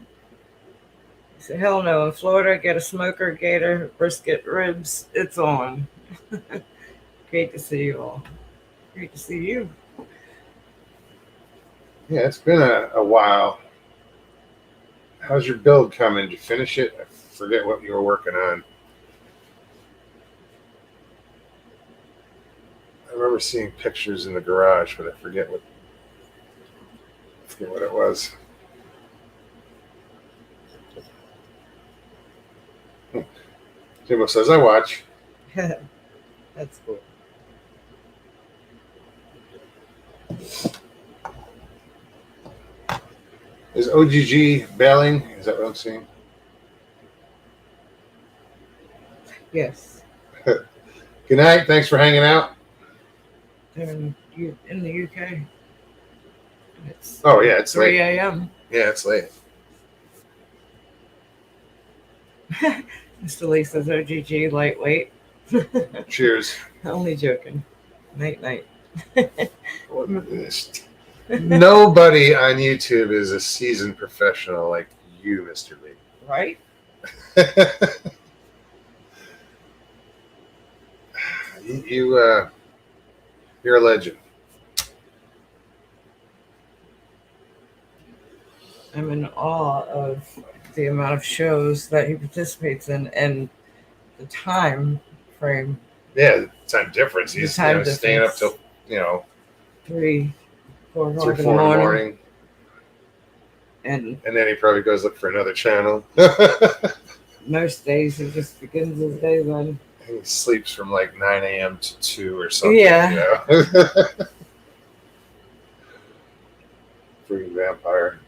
said, hell no. In Florida, get a smoker, gator, brisket, ribs. It's on. Great to see you all. Great to see you. Yeah, it's been a while. How's your build coming? Did you finish it? I forget what you were working on. I remember seeing pictures in the garage, but I forget what it was. Jimbo says, I watch. That's cool. Is OGG bailing? Is that what I'm seeing? Yes. Good night. Thanks for hanging out. They're in the UK. It's It's 3 late. a.m. Yeah, it's late. Mr. Lee says OGG lightweight. Cheers. Only joking. Night night. Nobody on YouTube is a seasoned professional like you, Mr. Lee. Right? You're a legend. I'm in awe of the amount of shows that he participates in and the time frame. Yeah, the time difference. He's staying up till 3, 4 o'clock 3, 4 in the morning. And then he probably goes look for another channel. most days he just begins his day then. He sleeps from like 9 a.m. to 2 or something. Yeah. Freaking vampire.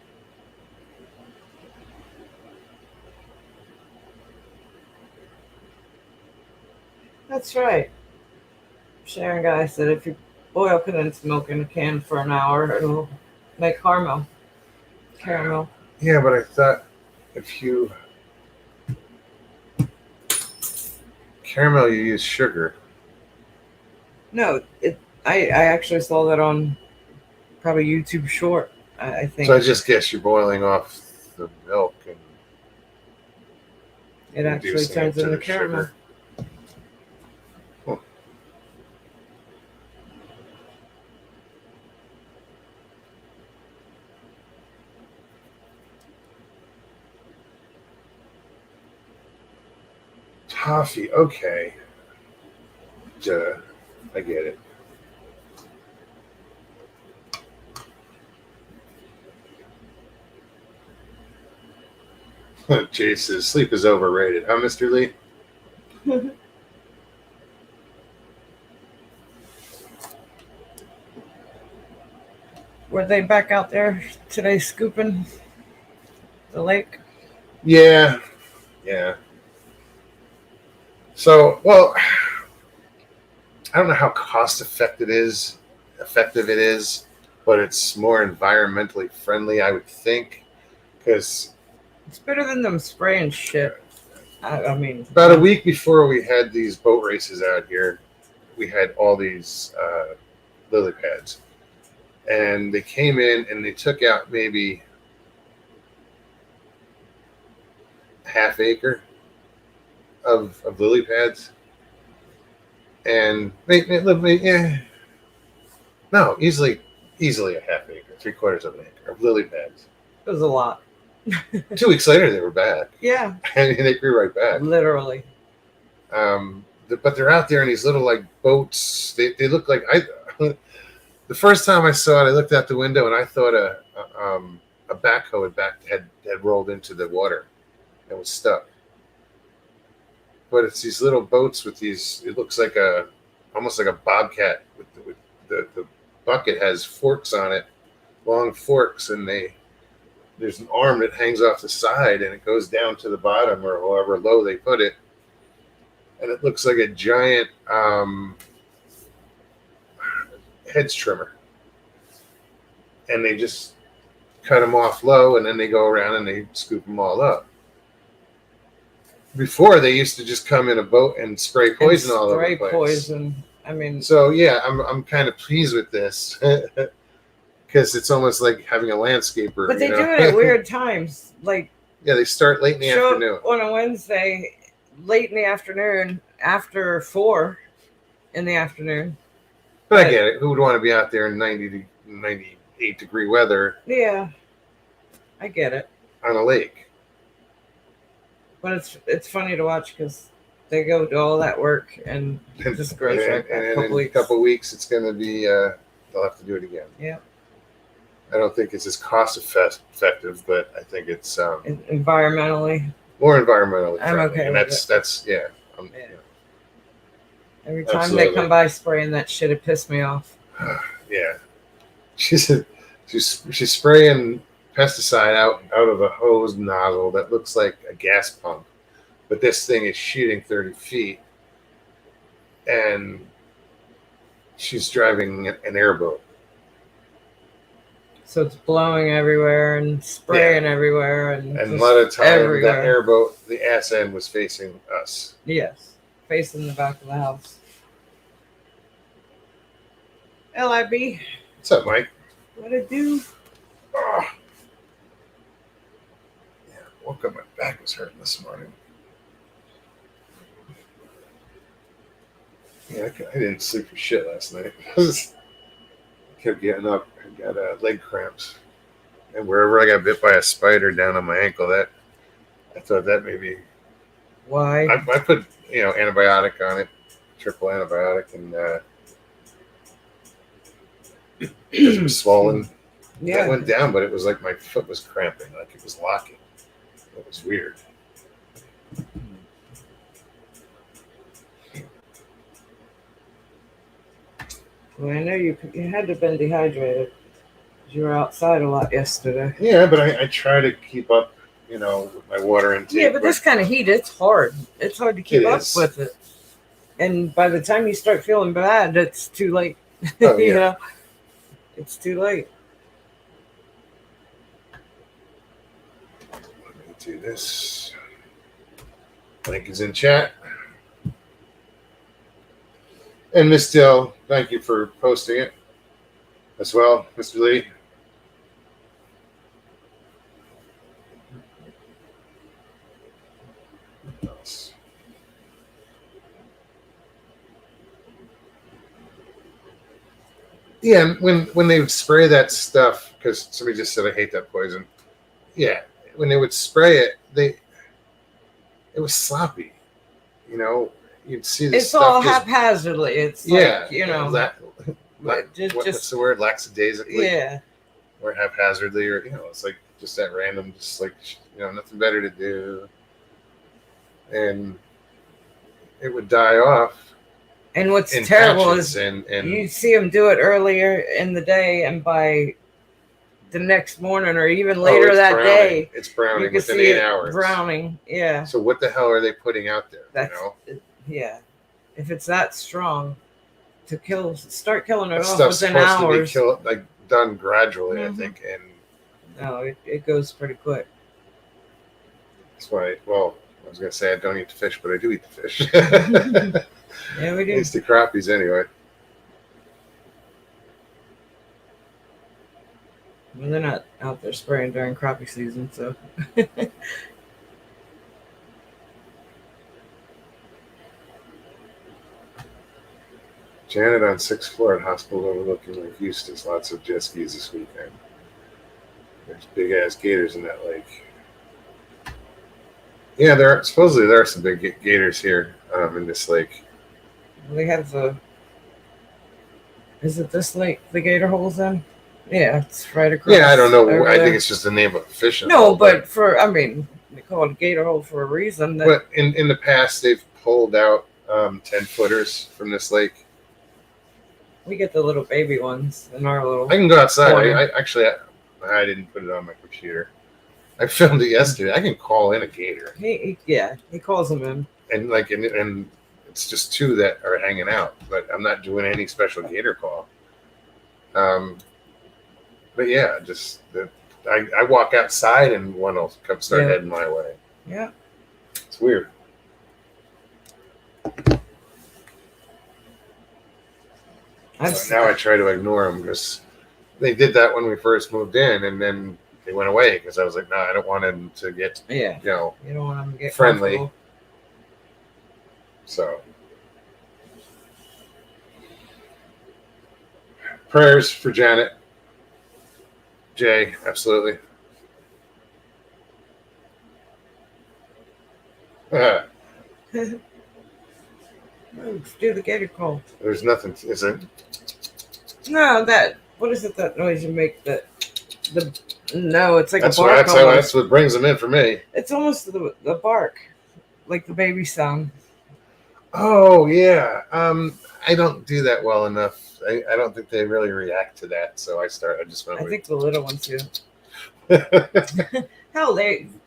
That's right. Sharon Guy said if you boil condensed milk in a can for an hour, it'll make caramel. Yeah, but I thought if you caramel, you use sugar. No, I actually saw that on probably YouTube Short. I think. So I just guess you're boiling off the milk and it actually turns into caramel. Sugar. Toffee, okay. Duh, I get it. Jay says sleep is overrated, huh, Mr. Lee? Were they back out there today scooping the lake? Yeah. So, well, I don't know how cost effective it is, but it's more environmentally friendly, I would think, because it's better than them spraying shit. I mean, about a week before we had these boat races out here, we had all these lily pads, and they came in and they took out maybe half acre of lily pads, and easily a half acre, 3/4 of an acre of lily pads. It was a lot. 2 weeks later, they were back. Yeah, and they grew right back. Literally. But they're out there in these little like boats. They look like the first time I saw it, I looked out the window and I thought a backhoe had rolled into the water and was stuck. But it's these little boats with these. It looks like almost like a bobcat. With the bucket has forks on it, long forks, and there's an arm that hangs off the side and it goes down to the bottom or however low they put it, and it looks like a giant hedge trimmer. And they just cut them off low, and then they go around and they scoop them all up. Before, they used to just come in a boat and spray poison all over the place. Spray poison. I mean. So yeah, I'm kind of pleased with this because it's almost like having a landscaper. But they do it at weird times. Like yeah, they start late in the afternoon. On a Wednesday, late in the afternoon, after 4 in the afternoon. But I get it. Who would want to be out there in 90 to 98 degree weather? Yeah, I get it. On a lake. But it's funny to watch because they go do all that work and just grows right back. And in a couple weeks, it's going to be they'll have to do it again. Yeah. I don't think it's as cost effective, but I think it's environmentally more environmentally friendly. I'm okay. And that's yeah. Every time they come by spraying that shit, it pissed me off. Yeah. She's spraying pesticide out of a hose nozzle that looks like a gas pump, but this thing is shooting 30 feet, and she's driving an airboat. So it's blowing everywhere and spraying everywhere, and a lot of time everywhere. that airboat, the ass end was facing us. Yes. facing the back of the house. LIB, What's up, Mike? what it do? Oh. Yeah, woke up, my back was hurting this morning. Yeah, I didn't sleep for shit last night. I kept getting up. I got leg cramps. And wherever I got bit by a spider down on my ankle, that I thought that maybe Why? I put antibiotic on it, triple antibiotic, and because it was swollen. Yeah. That went down, but it was like my foot was cramping, like it was locking. It was weird. Well, I know you had to have been dehydrated. You were outside a lot yesterday. Yeah, but I try to keep up, with my water intake. Yeah, but this kind of heat, it's hard. It's hard to keep up with it. And by the time you start feeling bad, it's too late. Oh, yeah. It's too late. Let me do this. Link is in chat. And Miss Dill, thank you for posting it as well, Mr. Lee. Yeah, when they would spray that stuff, because somebody just said I hate that poison. Yeah, when they would spray it, it was sloppy. You'd see this. It's stuff all just, haphazardly. It's what's the word? Lackadaisically. Yeah. Or haphazardly, or it's like just at random, just like nothing better to do, and it would die off. And what's terrible is and you see them do it earlier in the day, and by the next morning or even later that day, it's browning you can within see 8 hours. Browning, yeah. So what the hell are they putting out there? Yeah. If it's that strong, start killing it that off stuff's within supposed hours. to be done gradually, Mm-hmm. I think, and no, it goes pretty quick. That's why. Well, I was gonna say I don't eat the fish, but I do eat the fish. Yeah, we do. At least the crappies, anyway. Well, they're not out there spraying during crappie season, so. Janet on 6th floor at hospital overlooking Lake Eustis. Lots of jet skis this weekend. There's big ass gators in that lake. Yeah, there are some big gators here in this lake. They have is it this lake the gator hole's in? Yeah, it's right across. Yeah, I don't know. I think it's just the name of a fish. No, but they call it a gator hole for a reason. But in the past, they've pulled out 10-footers from this lake. We get the little baby ones in our little. I can go outside. I I didn't put it on my computer. I filmed it yesterday. I can call in a gator. He calls them in. And it's just 2 that are hanging out, but I'm not doing any special gator call. But yeah, I walk outside and one will come start heading my way. Yeah, it's weird. Now I try to ignore them because they did that when we first moved in, and then they went away because I was like, no, I don't want them to get you don't want them to get friendly. So prayers for Janet. Jay, absolutely. Do the gator call. There's nothing, is there? No, what is it that noise you make? No, it's like that's a bark. That's what brings them in for me. It's almost the bark, like the baby sound. Oh yeah. I don't do that well enough. I don't think they really react to that, so I think the little ones do. Hell,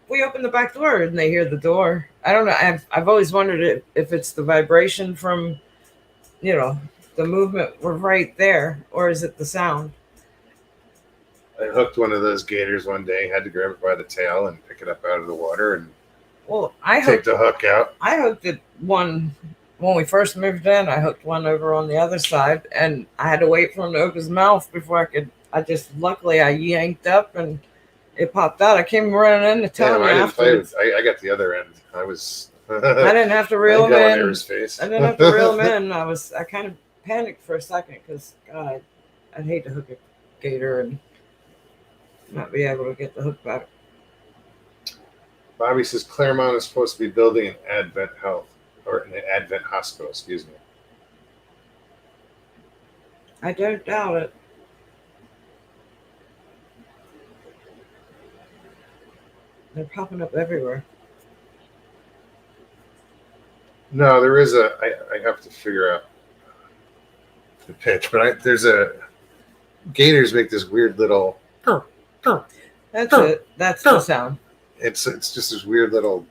we open the back door and they hear the door. I don't know. I've always wondered if it's the vibration from, the movement. We're right there, or is it the sound? I hooked one of those gators one day. Had to grab it by the tail and pick it up out of the water and take the hook out. I hooked it one when we first moved in, I hooked one over on the other side, and I had to wait for him to open his mouth before I could. Luckily I yanked up and it popped out. I came running in to tell him. I didn't play with. I got the other end. I was. I didn't have to reel him in. His face. I didn't have to reel him in. I kind of panicked for a second because God, I'd hate to hook a gator and not be able to get the hook back. Bobby says Claremont is supposed to be building an Advent Health or an Advent Hospital. Excuse me. I don't doubt it. They're popping up everywhere. No, there is a. I have to figure out the pitch, but there's a. Gators make this weird little. That's it. That's the sound. It's just this weird little.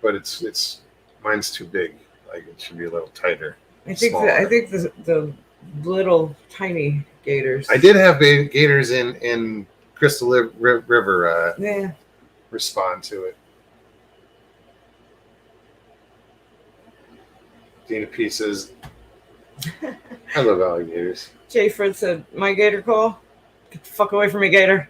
But it's mine's too big. Like it should be a little tighter. I think the little tiny gators. I did have gators in Crystal River. Yeah. Respond to it. Dina P says, I love alligators. Jay Fred said, my gator call? Get the fuck away from me, gator.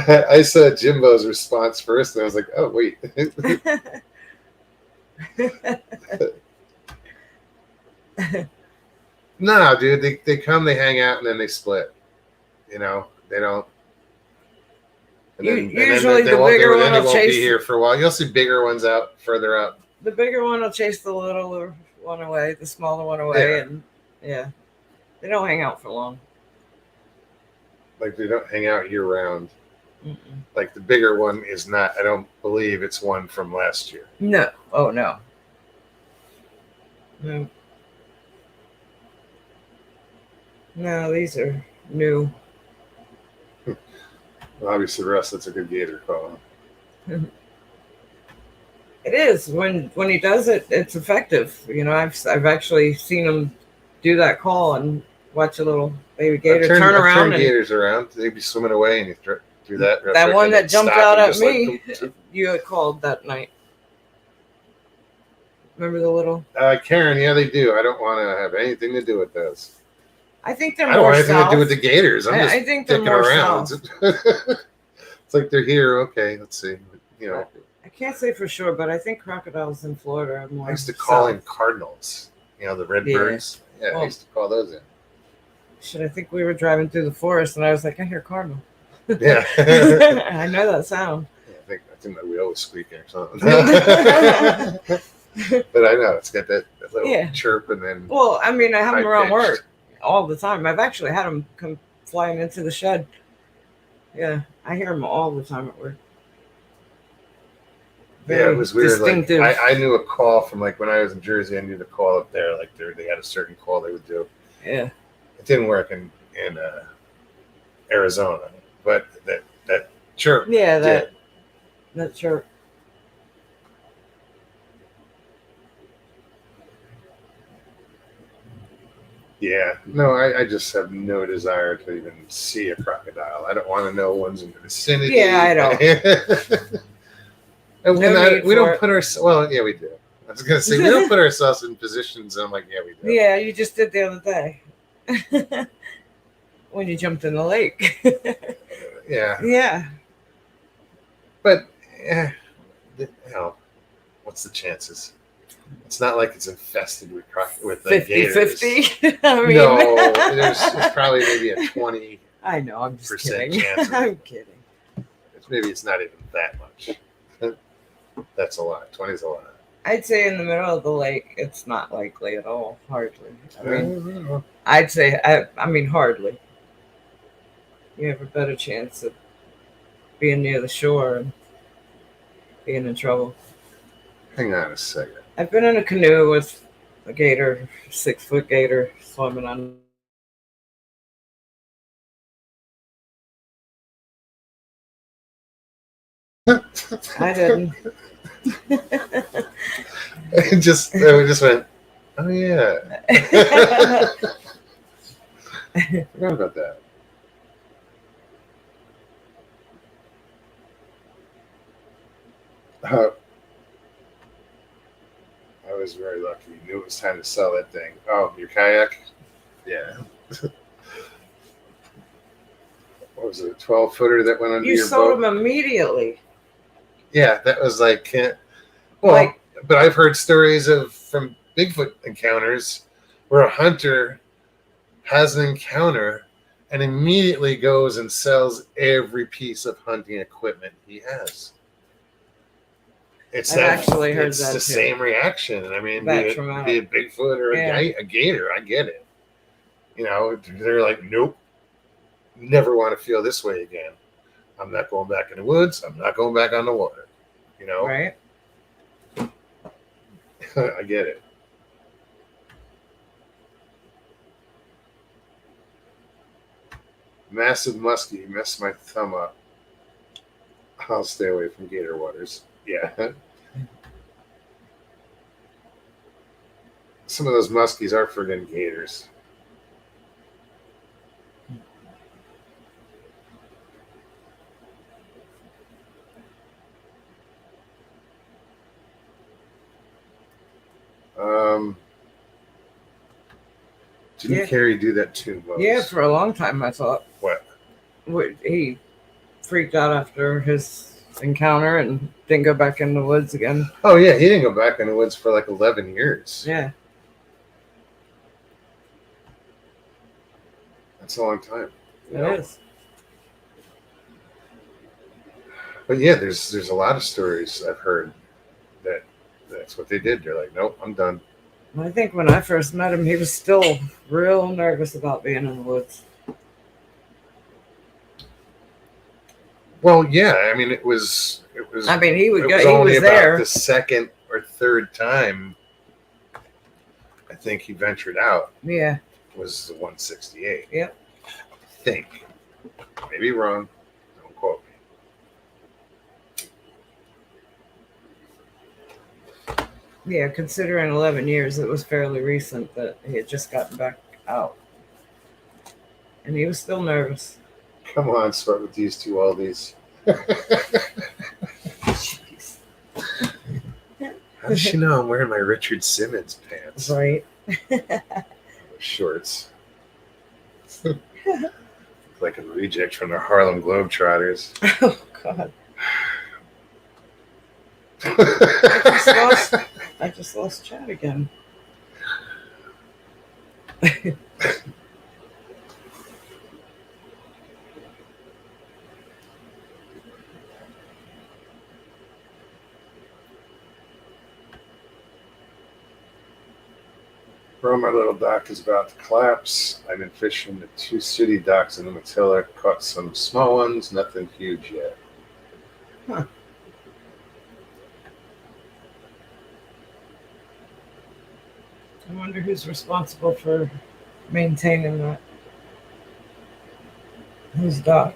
I saw Jimbo's response first, and I was like, oh, wait. No, dude, they come, they hang out, and then they split. You know, they don't. Usually the bigger one will chase. Be here for a while. You'll see bigger ones out further up. The bigger one will chase the littler one away, the smaller one away, yeah. And they don't hang out for long. Like they don't hang out year round. Mm-mm. Like the bigger one is not. I don't believe it's one from last year. No. Oh no. No. No, these are new. Obviously, Russ, that's a good gator call. It is when he does it. It's effective. You know, I've actually seen him do that call and watch a little baby gator turn around. And gators around. They'd be swimming away, and you do that. That one that jumped out at me, you had called that night. Remember the little? Karen, yeah, they do. I don't want to have anything to do with those. I think they're I don't more want anything south. to do with the gators. I think they're more around. south. It's like they're here. Okay, let's see. You know, I can't say for sure, but I think crocodiles in Florida are more. I used to call south. in cardinals. You know, the redbirds. Yeah, I used to call those in. Shit, I think we were driving through the forest, and I was like, I hear cardinal. Yeah, I know that sound. Yeah, I think that we always squeak or something. But I know it's got that little chirp, and then. Well, I mean, I have them around work all the time. I've actually had them come flying into the shed. Yeah, I hear them all the time at work. Very it was weird. Like, I knew a call from like when I was in Jersey. I knew the call up there. Like they had a certain call they would do. Yeah, it didn't work in Arizona, but that chirp. Yeah, that chirp. Yeah, no, I just have no desire to even see a crocodile. I don't want to know one's in the vicinity. Yeah, I don't. And we don't put ourselves. Well, yeah, we do. I was gonna say we don't put ourselves in positions. And I'm like, yeah, we do. Yeah, you just did the other day when you jumped in the lake. Yeah. Yeah. But what's the chances? It's not like it's infested with 50-50. I mean, no, it's probably maybe a 20. I know. I'm just kidding. Chance I'm kidding. Maybe it's not even that much. That's a lot. 20 is a lot. I'd say in the middle of the lake, it's not likely at all. Hardly. I mean, I'd say. I mean, hardly. You have a better chance of being near the shore and being in trouble. Hang on a second. I've been in a canoe with a gator, 6-foot gator, swimming on. I didn't. We just went, oh yeah. Forgot about that. I was very lucky. Knew it was time to sell that thing. Oh, your kayak? Yeah. What was it? A 12-footer that went under You your sold boat? them immediately. Yeah, that was like, well, but I've heard stories from Bigfoot encounters where a hunter has an encounter and immediately goes and sells every piece of hunting equipment he has. It's I've actually heard it's that the too. Same reaction. I mean, be That's it traumatic. be it Bigfoot or a gator, I get it. You know, they're like, nope, never want to feel this way again. I'm not going back in the woods. I'm not going back on the water. You know, Right? I get it. Massive muskie messed my thumb up. I'll stay away from gator waters. Yeah. Some of those muskies are friggin' gators. Didn't Carrie do that too, Lois? Yeah, for a long time I thought. What? He freaked out after his encounter and didn't go back in the woods again. Oh yeah, he didn't go back in the woods for like 11 years. Yeah. That's a long time. It is. But yeah, there's a lot of stories I've heard that's what they did. They're like, nope, I'm done. I think when I first met him, he was still real nervous about being in the woods. Well, yeah, I mean, it was. I mean, he would it go. was He only was about there. the second or third time I think he ventured out. Yeah. Was the 168. Yep. I think. Maybe wrong. Don't quote me. Yeah, considering 11 years, it was fairly recent that he had just gotten back out. And he was still nervous. Come on, start with these two Aldi's. How does she know I'm wearing my Richard Simmons pants? Right. Shorts. Like a reject from the Harlem Globetrotters. Oh, God. I just lost Chad again. Bro, my little dock is about to collapse. I've been fishing the 2 city docks in the Umatilla. Caught some small ones, nothing huge yet. Huh. I wonder who's responsible for maintaining that. Who's doc?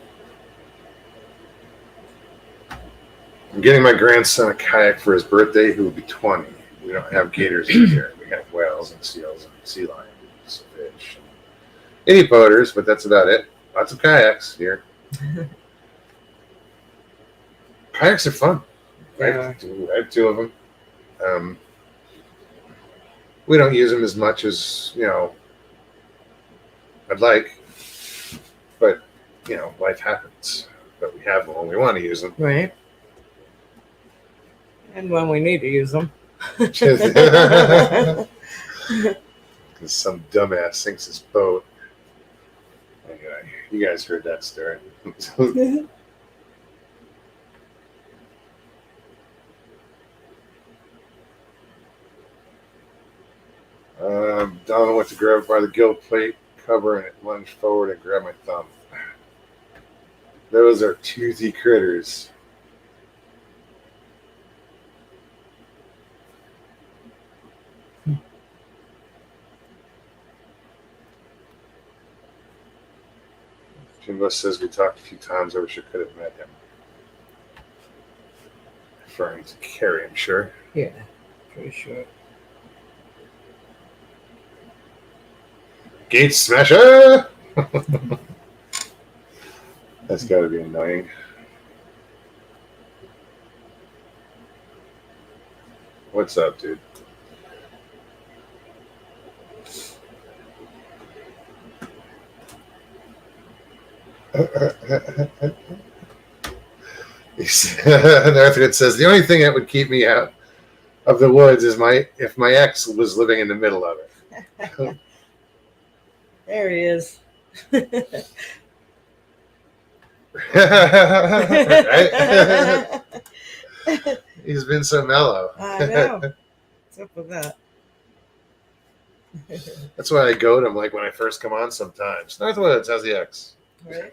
I'm getting my grandson a kayak for his birthday, who will be 20. We don't have gators in here. We have whales and seals and sea lions, fish, itty boaters, but that's about it. Lots of kayaks here. Kayaks are fun. Yeah. I have 2 of them. We don't use them as much as, I'd like, but, life happens. But we have them when we want to use them. Right. And when we need to use them. Because some dumbass sinks his boat. Anyway, you guys heard that story. Donna went to grab it by the gill plate cover and it lunged forward and grabbed my thumb. Those are toothy critters. Jimbo says we talked a few times. I wish I could have met him. Referring to Carrie, I'm sure. Yeah, pretty sure. Gate smasher! That's got to be annoying. What's up, dude? Northwood says the only thing that would keep me out of the woods is if my ex was living in the middle of it. There he is. Right? He's been so mellow. I know. What's up with that? That's why I goad him like when I first come on sometimes. Northwoods, how's the ex? Right?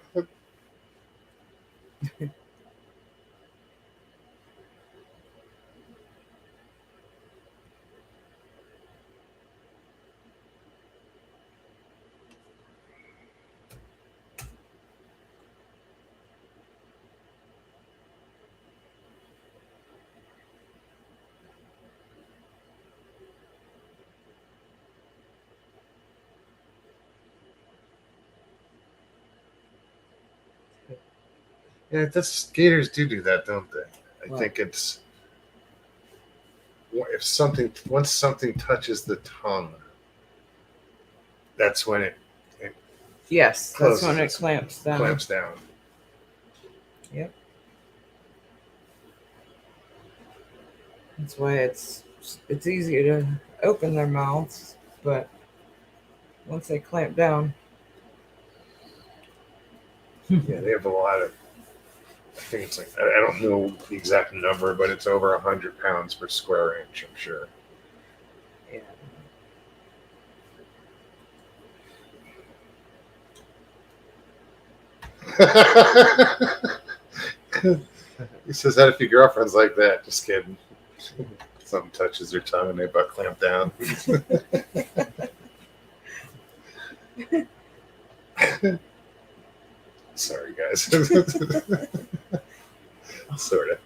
Yeah, skaters do that, don't they? I What? think it's once something touches the tongue, that's when it Yes, that's when it Closes. clamps down. clamps down. Yep. That's why it's easy to open their mouths, but once they clamp down, Yeah, they have a lot of. I think it's like I don't know the exact number, but it's over 100 pounds per square inch. I'm sure. yeah. He says that if your girlfriend's like that, just kidding. Something touches their tongue and they butt clamp down. Sorry, guys. Sort of.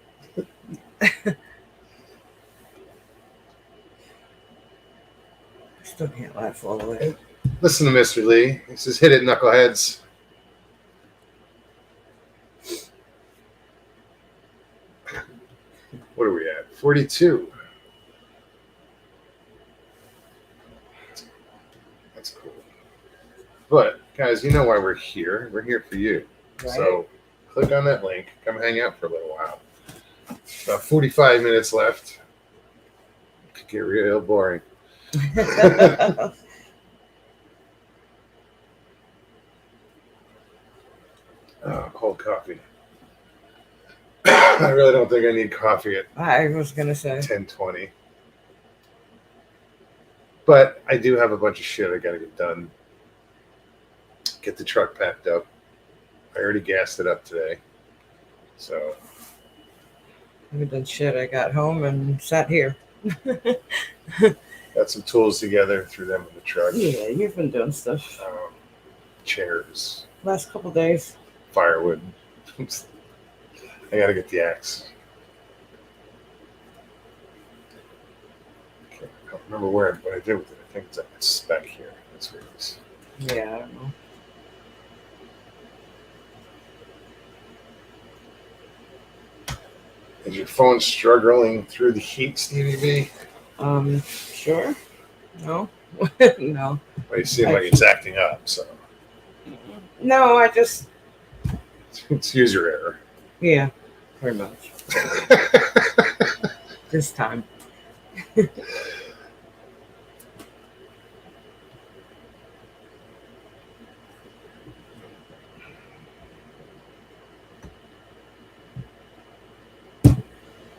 Still can't laugh all the way. Listen to Mr. Lee. He says, hit it, knuckleheads. What are we at? 42. That's cool. But, guys, you know why we're here. We're here for you. Right? So, click on that link. Come hang out for a little while. About 45 minutes left. Could get real boring. Oh, cold coffee. I really don't think I need coffee at I was gonna say. 10:20. But I do have a bunch of shit I gotta get done. Get the truck packed up. I already gassed it up today. So I haven't done shit. I got home and sat here. got some tools together, threw them in the truck. Yeah, you've been doing stuff Chairs, last couple days. firewood. I gotta get the axe. Okay, I don't remember what I did with it. I think it's at the spec here. That's where it is. Yeah, I don't know. Is your phone struggling through the heat, Stevie B? Sure. No. No. Well, you seem like it's acting up, so No, I just it's user error. yeah, pretty much this time.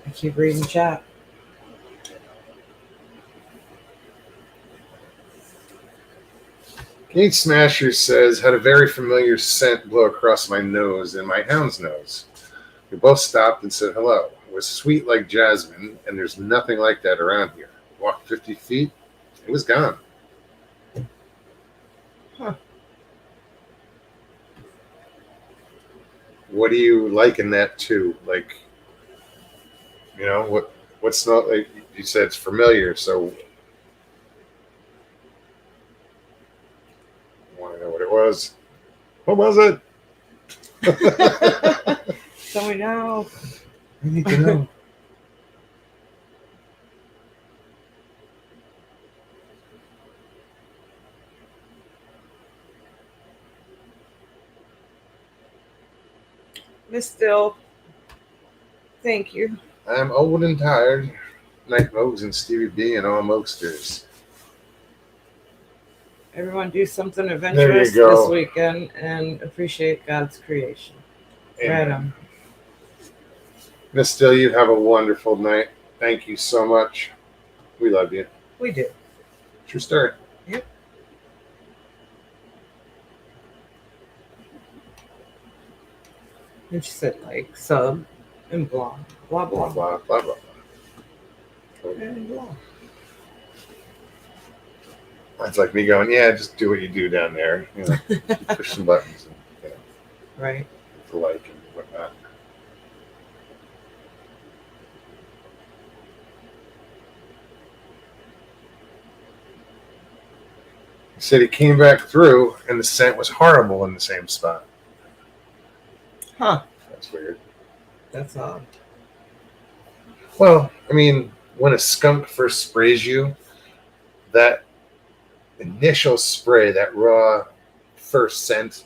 I keep reading chat. Gate Smasher says, had a very familiar scent blow across my nose and my hound's nose. We both stopped and said hello. It was sweet like jasmine, and there's nothing like that around here. Walked 50 feet, it was gone. Huh. What do you liken that to? Like, you know, what smell? Like you said, it's familiar, so I want to know what it was. What was it? So we know. I need to know. Miss Dill, thank you. I'm old and tired. Night Mogs and Stevie B and all Mokesters. Everyone do something There adventurous you go. this weekend and appreciate God's creation. Amen. Right on. Miss Still, you have a wonderful night. Thank you so much. We love you. We do. True story. Yep. And she said like sub and blah blah Blah, blah blah, blah, blah. and blah. That's like me going, yeah, just do what you do down there. You know, push some buttons and Right. the like and whatnot. He said he came back through and the scent was horrible in the same spot. Huh. That's weird. That's odd. Well, I mean, when a skunk first sprays you, that initial spray, that raw first scent,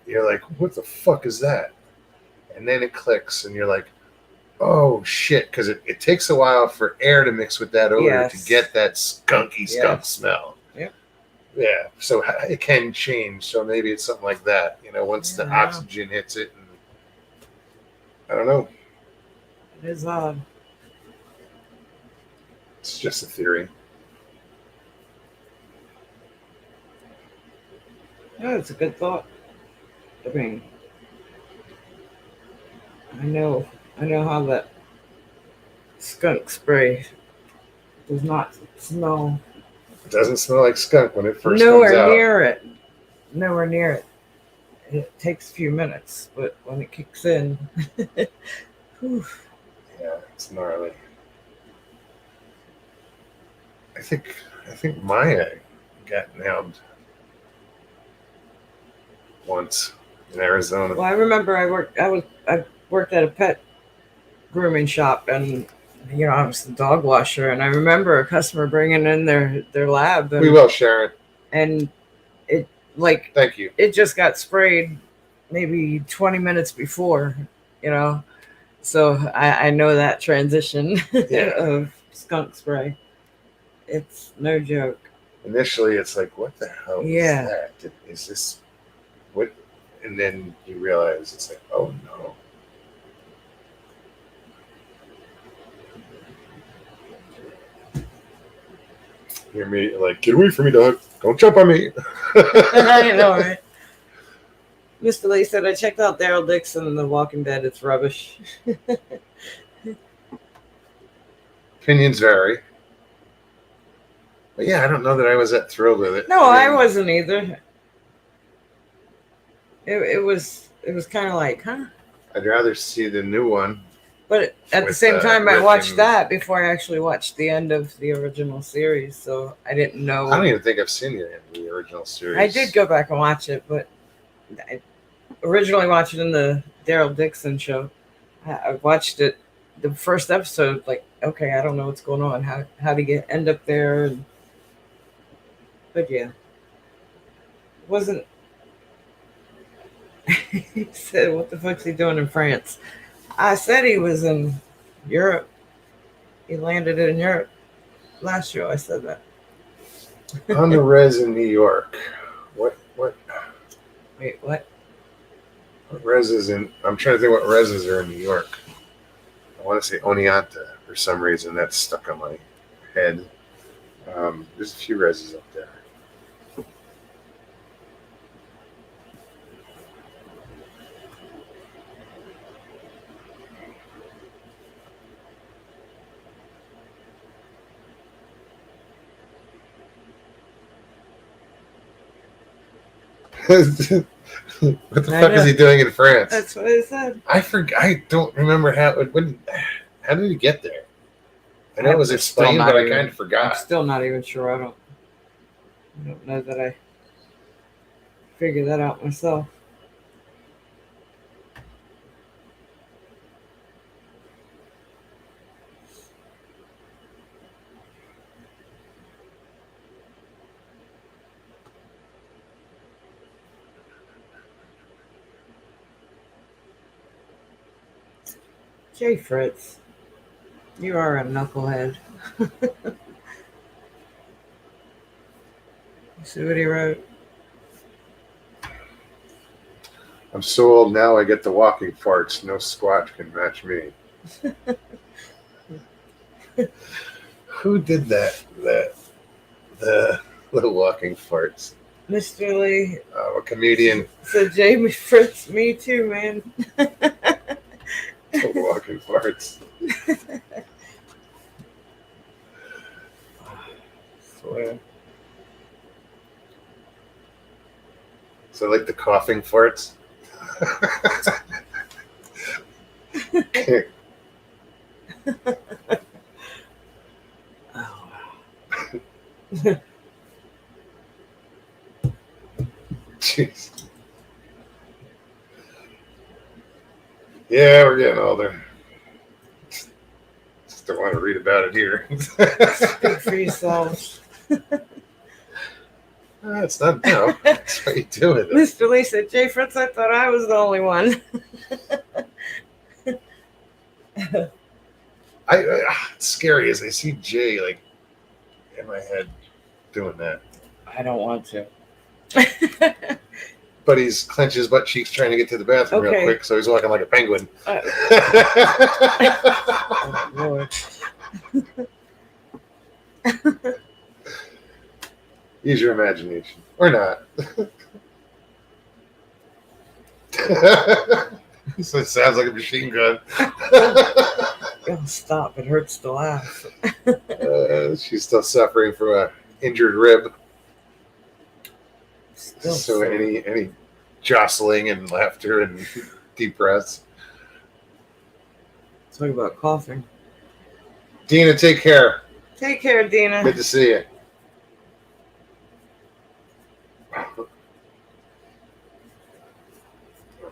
you're like, what the fuck is that? And then it clicks and you're like, oh shit, because it takes a while for air to mix with that odor to get that skunky skunk smell. Yep. Yeah, so it can change. So maybe it's something like that, once the oxygen hits it. And, I don't know. It is odd. It's just a theory. Yeah, it's a good thought. I mean, I know how that skunk spray does not smell. It doesn't smell like skunk when it first Nowhere comes out. near it. Nowhere near it. It takes a few minutes, but when it kicks in, whew. Yeah, it's gnarly. I think Maya got nabbed once in Arizona. Well, I remember I worked at a pet grooming shop, and I was the dog washer, and I remember a customer bringing in their lab. And, We will, Sharon. And it Thank you. It just got sprayed maybe 20 minutes before, So I know that transition of skunk spray. It's no joke. Initially, it's like, what the hell is that? Is this what? And then you realize it's like, oh no. You're immediately like, get away from me, dog. Don't jump on me. I know, right? Mr. Lee said, I checked out Daryl Dixon in The Walking Dead. It's rubbish. Opinions vary. But yeah, I don't know that I was that thrilled with it. No, I wasn't either. It was kind of like, huh? I'd rather see the new one. But at the same time, I watched that before I actually watched the end of the original series, so I didn't know. I don't even think I've seen the end of the original series. I did go back and watch it, but I originally watched it in the Daryl Dixon show. I watched it, the first episode, like, okay, I don't know what's going on. How to end up there? But yeah, it wasn't. He said, "What the fuck's he doing in France?" I said he was in Europe. He landed in Europe last year. I said that. On the res in New York. What? Wait, what? What res is in? I'm trying to think what reses are in New York. I want to say Oneonta for some reason. That's stuck on my head. There's a few reses up there. What the fuck is he doing in France? That's what I said. I don't remember how did he get there? I know it was explained, but I kind of forgot. I'm still not even sure. I don't know that I figured that out myself. Jay Fritz, you are a knucklehead. See what he wrote? I'm so old now I get the walking farts. No squat can match me. Who did that? The little walking farts. Mr. Lee. A comedian. So Jamie Fritz, me too, man. Little walking farts. Swear. So like the coughing farts. Oh. Jeez. Yeah, we're getting older. Just don't want to read about it here. Speak for yourselves. It's not now. That's what you do with it. Mr. Lee said, Jay Fritz, I thought I was the only one. It's scary as I see Jay like in my head doing that. I don't want to. But he's clenched his butt cheeks trying to get to the bathroom real Okay. quick, so he's walking like a penguin. Oh, Lord. Use your imagination. Or not. So it sounds like a machine gun. Oh, stop. It hurts to laugh. She's still suffering from a injured rib. Still So sore. any jostling and laughter and deep breaths. Talk about coughing. Dina, take care. Take care, Dina. Good to see you. I'm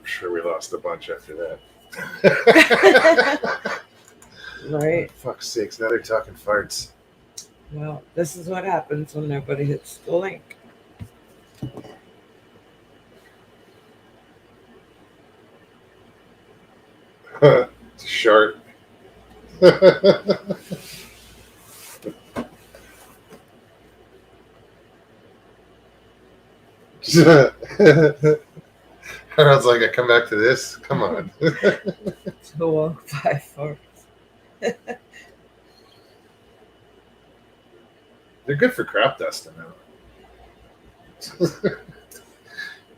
sure we lost a bunch after that. Right. Fuck's sakes, now they're talking farts. Well, this is what happens when nobody hits the link. It's a shark. Harold's like, I come back to this? Come on. To walk by farts. They're good for crop dusting now.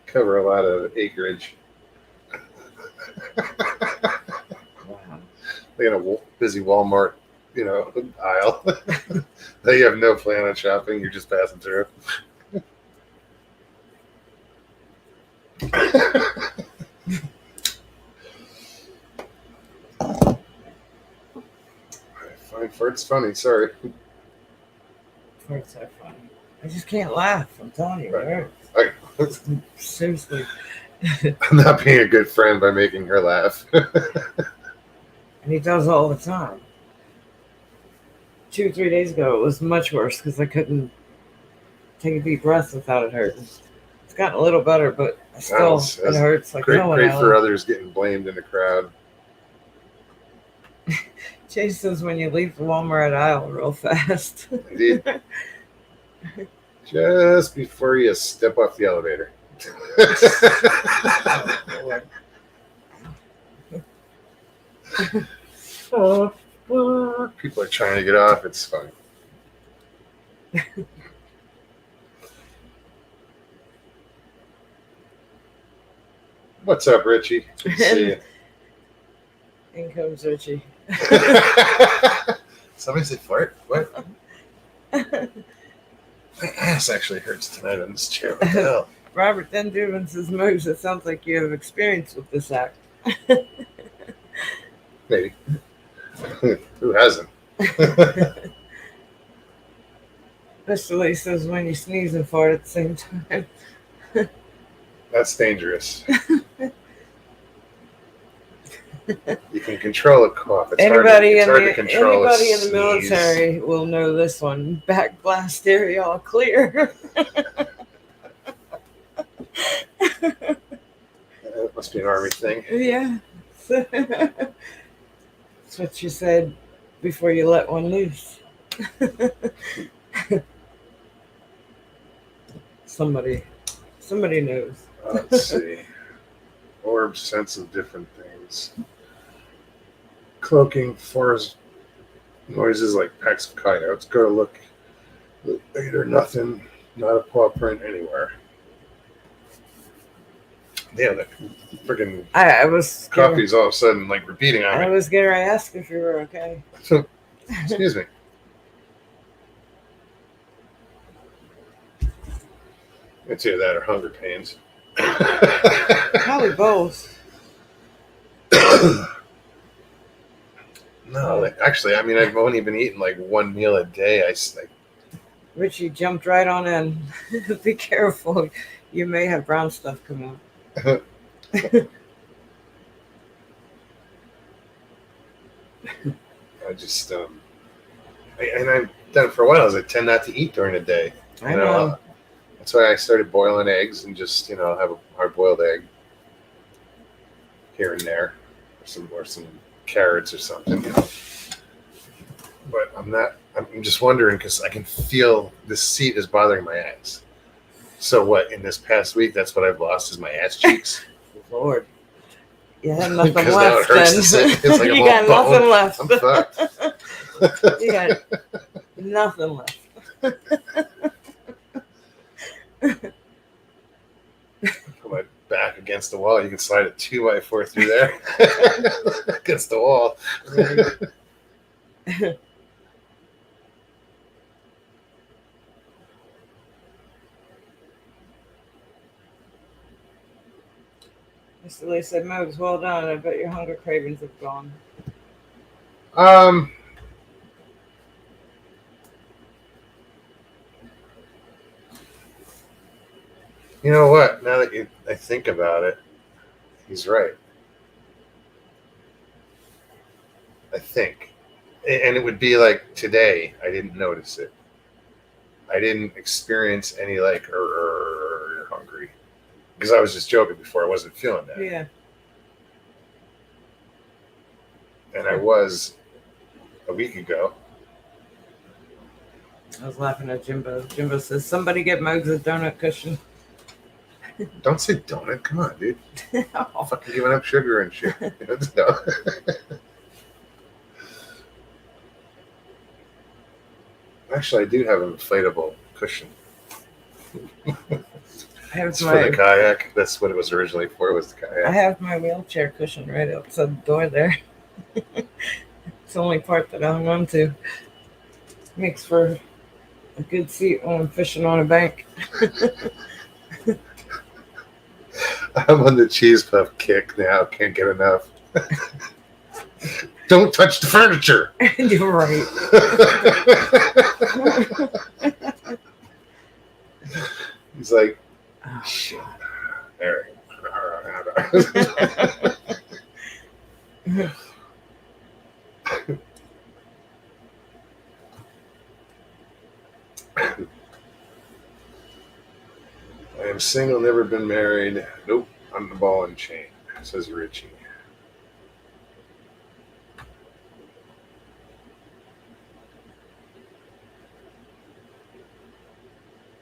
Cover a lot of acreage. Wow. Like in a busy Walmart, aisle that you have no plan on shopping. You're just passing through. I find farts funny. Sorry. Farts are funny. I just can't laugh. I'm telling you. Right. It hurts. Seriously. I'm not being a good friend by making her laugh. And he does all the time. 2 or 3 days ago, it was much worse because I couldn't take a deep breath without it hurting. It's gotten a little better, but still, That's it hurts like great, no one great else. for others getting blamed in the crowd. Chase says when you leave the Walmart aisle real fast. Indeed. Just before you step off the elevator. Oh, people are trying to get off. It's fine. What's up, Richie? Good to see you. In comes Richie. Somebody say fart? What? My ass actually hurts tonight on this chair. What the hell? Robert Den Dubin says, Moose, it sounds like you have experience with this act. Maybe. Who hasn't? Mr. Lee says when you sneeze and fart at the same time. That's dangerous. You can control a cough. It's Anybody hard to control a in the sneeze. military will know this one. Back blast area all clear. It must be an army thing. Yeah. That's what you said before you let one loose. Somebody knows. Let's see. Orbs sense of different things. Cloaking forest noises like packs of coyotes. Go to look later. Nothing. Not a paw print anywhere. Yeah, that freaking I was coffee's all of a sudden like repeating on me. I was gonna ask if you were okay. Excuse me. It's either that or hunger pains. Probably both. No, actually, I mean, I've only been eating like one meal a day. Richie jumped right on in. Be careful. You may have brown stuff come out. I just, and I've done it for a while. Is I tend not to eat during the day. I know. That's why I started boiling eggs and just, have a hard-boiled egg here and there, or some carrots or something. But I'm just wondering because I can feel this seat is bothering my ass. So what? In this past week, that's what I've lost is my ass cheeks. Lord. You have nothing Because now left it hurts then. to sit. It's like You I'm got all nothing left. I'm fucked. You got nothing left. Put my back against the wall. You can slide a 2x4 through there against the wall. Mr. Lee said, Mogs, well done. I bet your hunger cravings have gone. You know what? Now that I think about it, he's right. I think. And it would be like today, I didn't notice it. I didn't experience any like, you're hungry. Because I was just joking before. I wasn't feeling that. Yeah. And I was a week ago. I was laughing at Jimbo. Jimbo says, somebody get Mogs a donut cushion. Don't say donut. Come on, dude. Oh. Fucking giving up sugar and shit. No. Actually, I do have an inflatable cushion. It's for the kayak. That's what it was originally for. Was the kayak. I have my wheelchair cushion right outside the door there. It's the only part that I hung on to. Makes for a good seat when I'm fishing on a bank. I'm on the cheese puff kick now. Can't get enough. Don't touch the furniture. You're right. He's like, oh, shit. There. I am single, never been married. Nope, I'm the ball and chain, says Richie.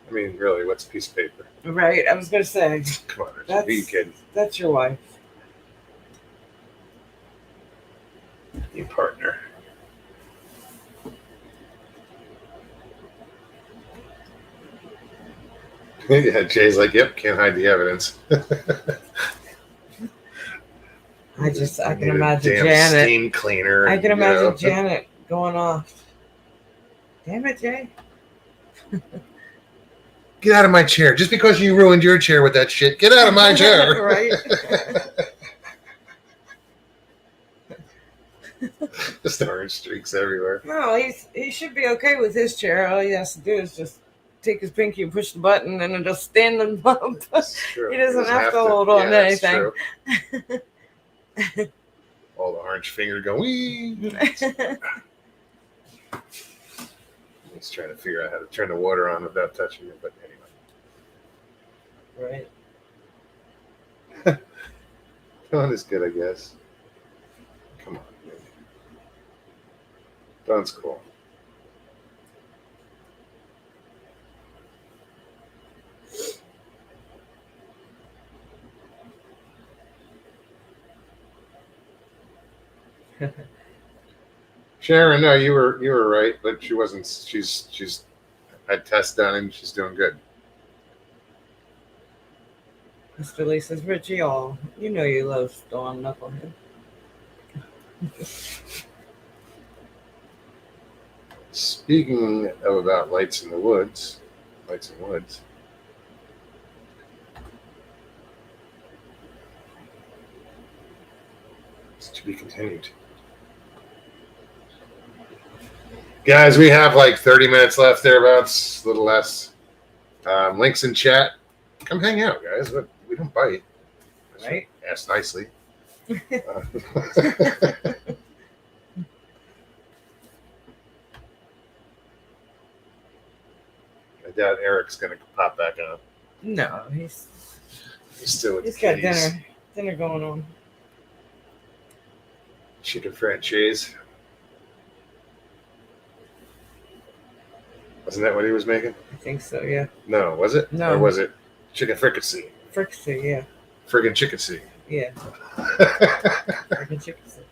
I mean, really, what's a piece of paper? Right, I was going to say. Come on, Richie. Who are you kidding? That's your wife. Your partner. Yeah, Jay's like, yep, can't hide the evidence. I can Need a imagine damn Janet. steam cleaner. I can imagine Janet going off. Damn it, Jay. Get out of my chair. Just because you ruined your chair with that shit, get out of my chair. Right. Just orange streaks everywhere. No, he should be okay with his chair. All he has to do is just take his pinky and push the button, and it'll stand him up. He doesn't have to hold on to anything. All the orange finger go wee. He's trying to figure out how to turn the water on without touching it, but anyway. Right. Come on is good, I guess. Come on, baby. That's cool. Sharon, no, you were right, but she wasn't. She's had tests done and she's doing good. Mr. Lee says, Richie, you know you love Dawn Knucklehead. Speaking of about lights in the woods, it's to be continued. Guys, we have like 30 minutes left thereabouts, a little less. Links in chat. Come hang out, guys. We don't bite. Right? Ask nicely. I doubt Eric's going to pop back on. No, he's still with he's the got kitties. dinner going on. Chicken franchise. Wasn't that what he was making? I think so, yeah. No, was it? No. Or was it chicken fricassee? Fricassee, yeah. Friggin' chickasee. Yeah. Friggin' chickasee.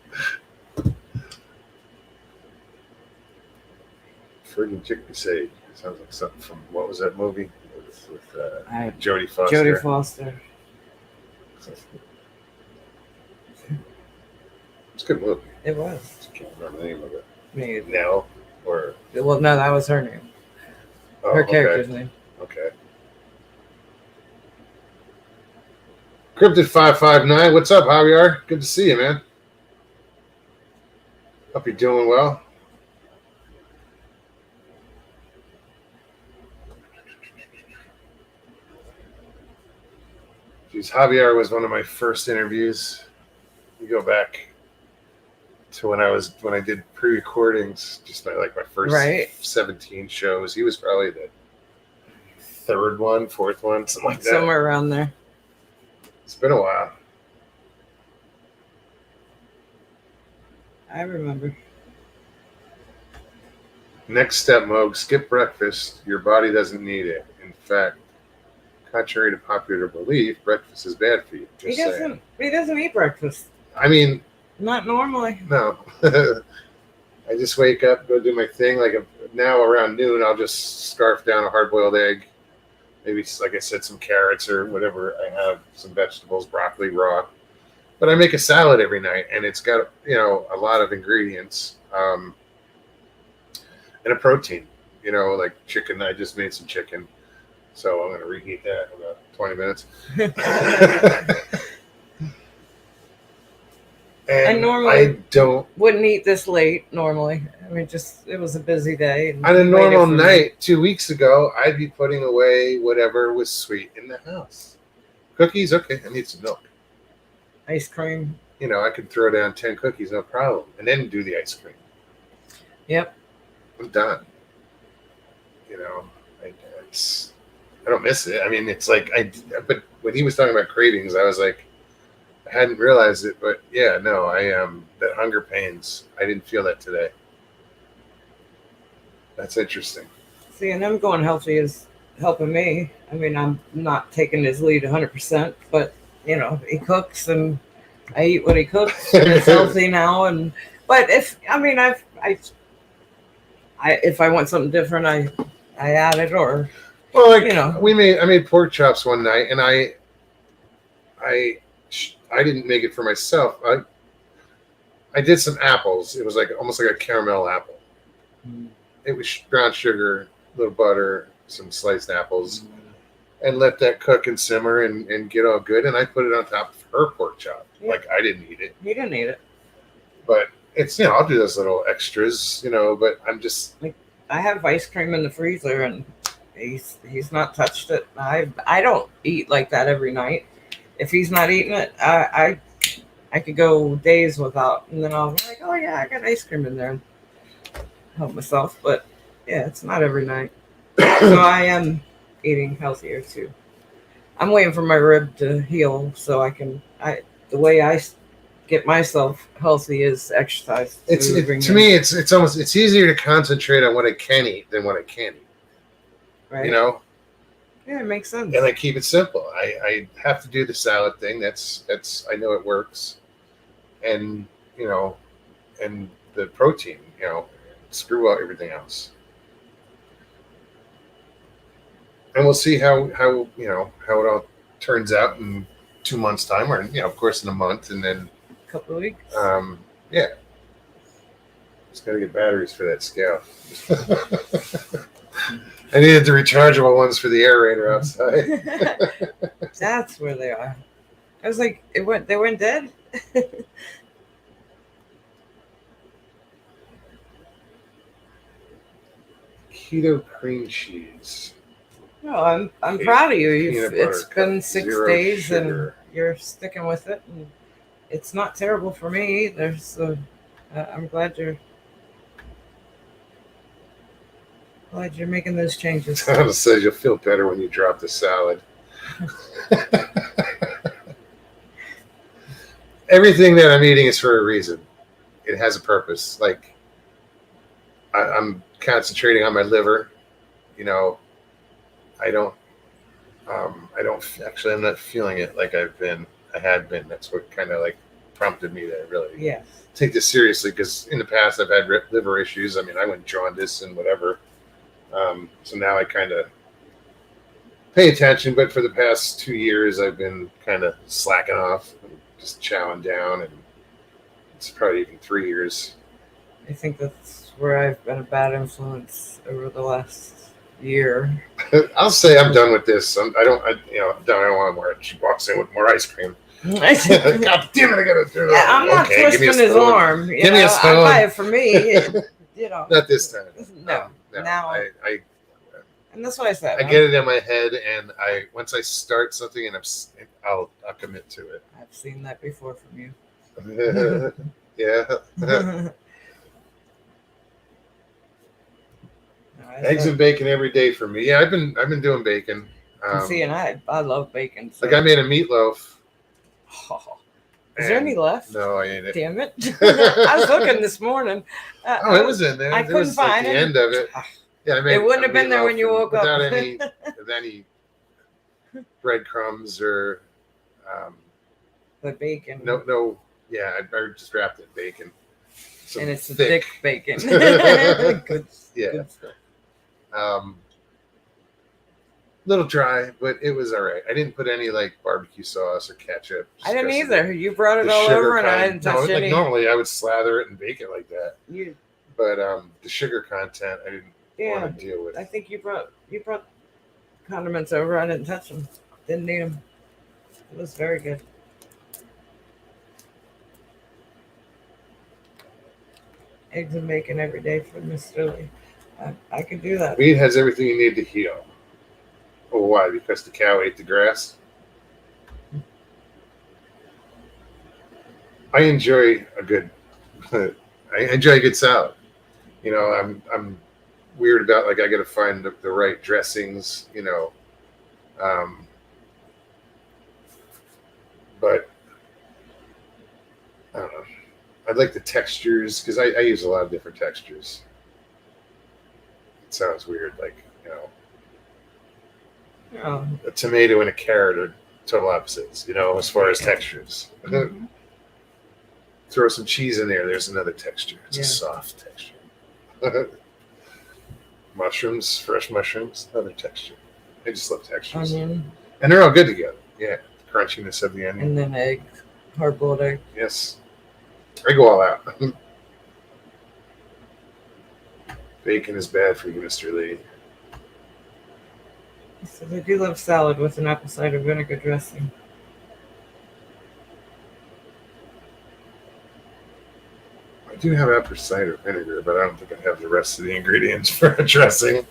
Friggin' chickasee. Sounds like something from, what was that movie? With Jodie Foster. Jodie Foster. It's a good movie. It was. I can't remember the name of it. Maybe. Nell? Or... Well, no, that was her name. Oh, Her character's name. Okay. Cryptid559, what's up, Javier? Good to see you, man. Hope you're doing well. Geez, Javier was one of my first interviews. You go back to when I did pre-recordings, just my first 17 shows. He was probably the third one, fourth one, something like that. Somewhere around there. It's been a while. I remember. Next step, Moog, skip breakfast. Your body doesn't need it. In fact, contrary to popular belief, breakfast is bad for you. He doesn't eat breakfast. I mean, not normally. No. I just wake up, go do my thing. Now around noon, I'll just scarf down a hard-boiled egg. Maybe, like I said, some carrots or whatever. I have some vegetables, broccoli raw. But I make a salad every night, and it's got a lot of ingredients and a protein. Like chicken. I just made some chicken, so I'm going to reheat that in about 20 minutes. And normally wouldn't eat this late normally. I mean, it was a busy day. And on a normal night 2 weeks ago, I'd be putting away whatever was sweet in the house. Cookies, okay, I need some milk. Ice cream. I could throw down 10 cookies, no problem, and then do the ice cream. Yep. I'm done. I don't miss it. I mean, it's like but when he was talking about cravings, I was like, I hadn't realized it, but yeah, no, that hunger pains, I didn't feel that today. That's interesting. See, and him going healthy is helping me. I mean, I'm not taking his lead 100%, but he cooks and I eat what he cooks. And it's healthy now, but if I want something different, I add it or. Well, I made pork chops one night, and I didn't make it for myself. I did some apples. It was almost like a caramel apple. It was brown sugar, a little butter, some sliced apples, and let that cook and simmer and get all good. And I put it on top of her pork chop. Yeah. I didn't eat it. You didn't eat it. But it's I'll do those little extras, But I'm just I have ice cream in the freezer, and he's not touched it. I don't eat like that every night. If he's not eating it, I could go days without, and then I'll be like, oh yeah, I got ice cream in there and help myself. But yeah, it's not every night. So I am eating healthier too. I'm waiting for my rib to heal so I can. The way I get myself healthy is exercise. To me, it's almost it's easier to concentrate on what I can eat than what I can't eat. Right. You know. Yeah, it makes sense. And I keep it simple. I have to do the salad thing. That's I know it works. And you know, and the protein. You know, screw out everything else. And we'll see how you know how it all turns out in 2 months' time, or you know, of course, in a month, and then a couple of weeks. Yeah. Just gotta get batteries for that scale. I needed the rechargeable ones for the aerator outside. That's where they are. I was like, they went dead. Keto cream cheese. No, I'm proud of you. It's butter, been 6 zero days sugar. and you're sticking with it. And it's not terrible for me either. So I'm glad you're making those changes. Donna says you'll feel better when you drop the salad. Everything that I'm eating is for a reason. It has a purpose. Like I'm concentrating on my liver. You know, I'm not feeling it like I had been. That's what kind of like prompted me to really take this seriously, because in the past I've had liver issues. I mean, I went jaundice and whatever. So now I kind of pay attention, but for the past 2 years I've been kind of slacking off and just chowing down, and it's probably even 3 years. I think that's where I've been a bad influence over the last year. I'll say I'm done with this. I don't want more. She walks in with more ice cream. God damn it! I gotta do that. I'm not twisting his arm. Give me a spoon. I buy it for me. You know. Not this time. No. Now I and that's what I said. I get it in my head, and once I start something, and I'll commit to it. I've seen that before from you. Yeah. Eggs and bacon every day for me. Yeah, I've been doing bacon. See, and I love bacon. So. Like I made a meatloaf. Oh. Is there any left? No, I ate it. Damn it! I was looking this morning. It was in there. I couldn't find the end of it. Yeah, I made it wouldn't have been there when you woke up. Without any breadcrumbs or. The bacon. No. Yeah, I just wrapped it in bacon. And it's thick bacon. Good. Yeah. Good stuff. Little dry, but it was all right. I didn't put any like barbecue sauce or ketchup. I didn't either. You brought it all over, and I didn't touch any. Like normally, I would slather it and bake it like that. You. But the sugar content, I didn't want to deal with. I think you brought condiments over. I didn't touch them. Didn't need them. It was very good. Eggs and bacon every day for Mr. Lee. I could do that. Meat has everything you need to heal. Oh, why? Because the cow ate the grass? I enjoy a good salad. You know, I'm weird about, like, I got to find the right dressings, you know. But I don't know. I'd like the textures, because I use a lot of different textures. It sounds weird, like, you know, a tomato and a carrot are total opposites, you know, as far as textures. Mm-hmm. Throw some cheese in there, there's another texture. It's a soft texture. Mushrooms, fresh mushrooms, another texture. I just love textures. Onion. And they're all good together. Yeah, the crunchiness of the onion. And then egg, hard-boiled egg. Yes. I go all out. Bacon is bad for you, Mr. Lee. So I do love salad with an apple cider vinegar dressing. I do have apple cider vinegar, but I don't think I have the rest of the ingredients for a dressing.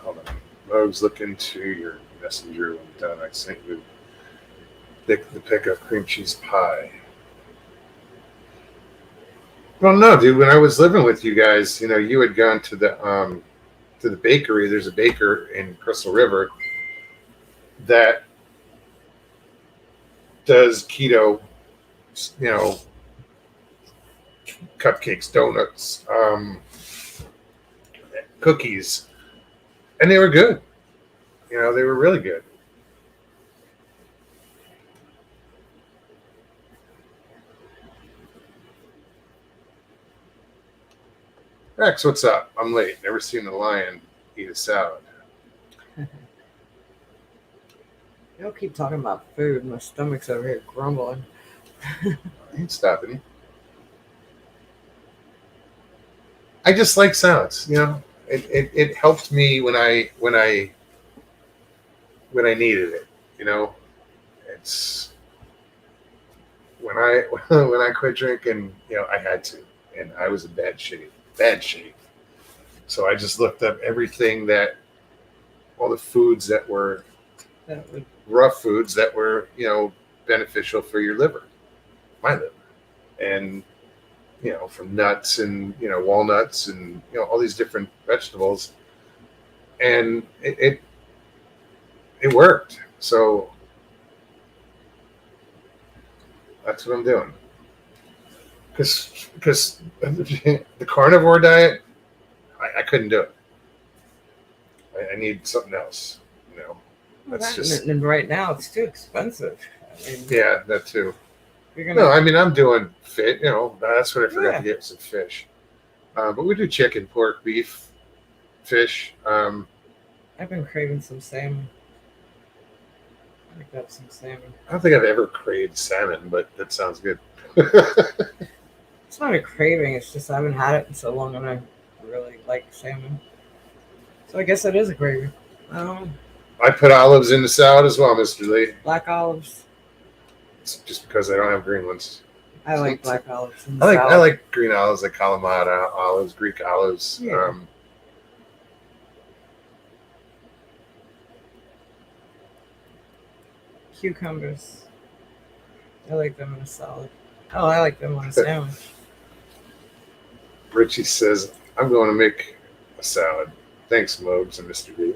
Hold on. Mogs, look into your messenger when done. I sent you the pickup cream cheese pie. Well, no, dude. When I was living with you guys, you know, you had gone to the to the bakery. There's a baker in Crystal River that does keto, cupcakes, donuts, cookies, and they were good. They were really good. Rex, what's up? I'm late. Never seen a lion eat a salad. Y'all keep talking about food. My stomach's over here grumbling. I ain't stopping you. I just like salads. It helped me when I needed it. It's when I quit drinking. I had to, and I was in bad shape. So I just looked up everything all the foods that were rough foods that were, beneficial for your liver, my liver, and, from nuts and, walnuts and, all these different vegetables. And it worked. So that's what I'm doing. Because the carnivore diet, I couldn't do it. I need something else, That's just. And right now it's too expensive. Yeah, that too. No, I'm doing fit. That's what I forgot to get some fish. But we do chicken, pork, beef, fish. I've been craving some salmon. I picked up some salmon. I don't think I've ever craved salmon, but that sounds good. It's not a craving. It's just I haven't had it in so long, and I really like salmon. So I guess it is a craving. I put olives in the salad as well, Mr. Lee. Black olives. It's just because I don't have green ones. I like black olives. I like green olives, like Kalamata olives, Greek olives. Yeah. Cucumbers. I like them in a salad. Oh, I like them on a sandwich. Richie says, I'm going to make a salad. Thanks, Mobes and Mr. B.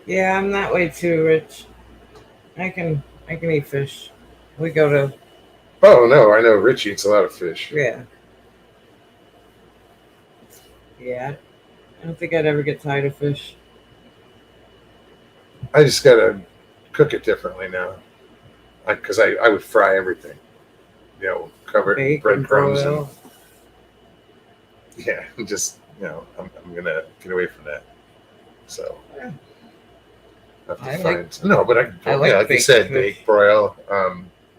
Yeah, I'm that way too, Rich. I can eat fish. We go to. Oh no, I know Rich eats a lot of fish. Yeah. Yeah, I don't think I'd ever get tired of fish. I just gotta cook it differently now, because I would fry everything. Cover it in breadcrumbs and just I'm gonna get away from that. So. Yeah. But I like you said, fish. bake, broil,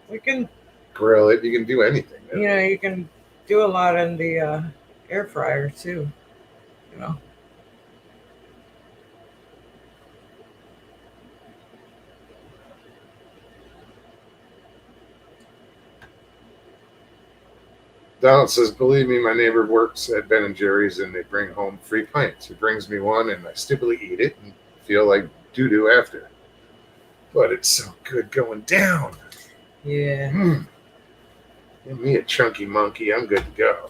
We can grill it. You can do anything. you can do a lot in the air fryer too. Donald says, believe me, my neighbor works at Ben & Jerry's and they bring home free pints. He brings me one and I stupidly eat it and feel like doo-doo after. But it's so good going down. Yeah. Give me a chunky monkey. I'm good to go.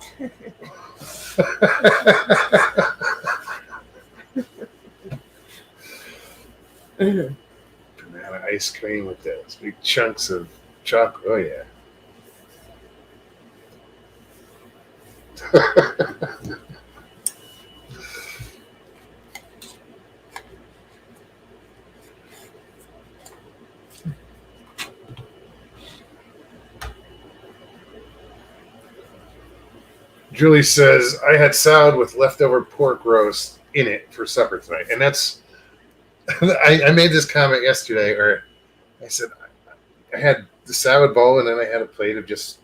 Banana ice cream with those big chunks of chocolate. Oh, yeah. Julie says, I had salad with leftover pork roast in it for supper tonight. And that's, I made this comment yesterday, or I said, I had the salad bowl and then I had a plate of just,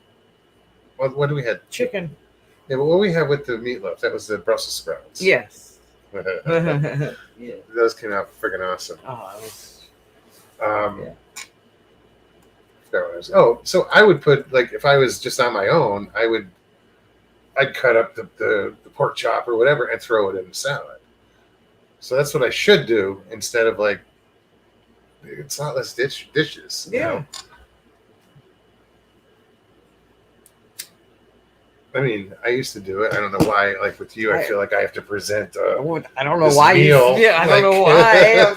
what do we have? Chicken. Yeah, but what we have with the meatloaf, that was the Brussels sprouts. Yes. Yeah. Those came out freaking awesome. Oh, it was. So I would put, like, if I was just on my own, I'd cut up the pork chop or whatever and throw it in the salad. So that's what I should do instead of, like, it's not less dishes. Yeah. I mean, I used to do it. I don't know why. Like with you, I feel like I have to present. I don't know this why. meal, I don't know why.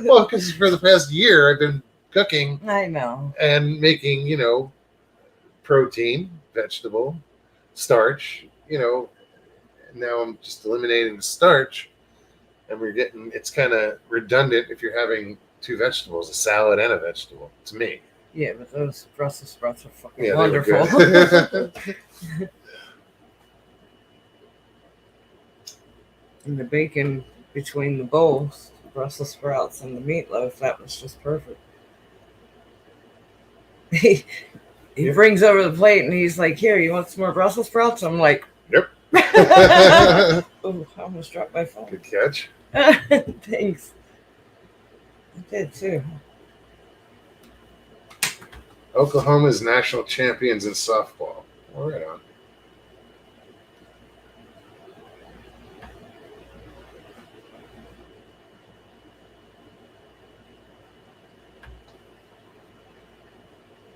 Well, because for the past year, I've been cooking I know. and making, protein, vegetable, starch. Now I'm just eliminating the starch, and it's kind of redundant if you're having two vegetables, a salad and a vegetable. To me. Yeah, but those Brussels sprouts are fucking Yeah, wonderful. And the bacon between the bowls, Brussels sprouts and the meatloaf, that was just perfect. He brings over the plate and he's like, "Here, you want some more Brussels sprouts?" I'm like, "Yep." Oh, I almost dropped my phone. Good catch. Thanks. I did too. Oklahoma's national champions in softball. All right on.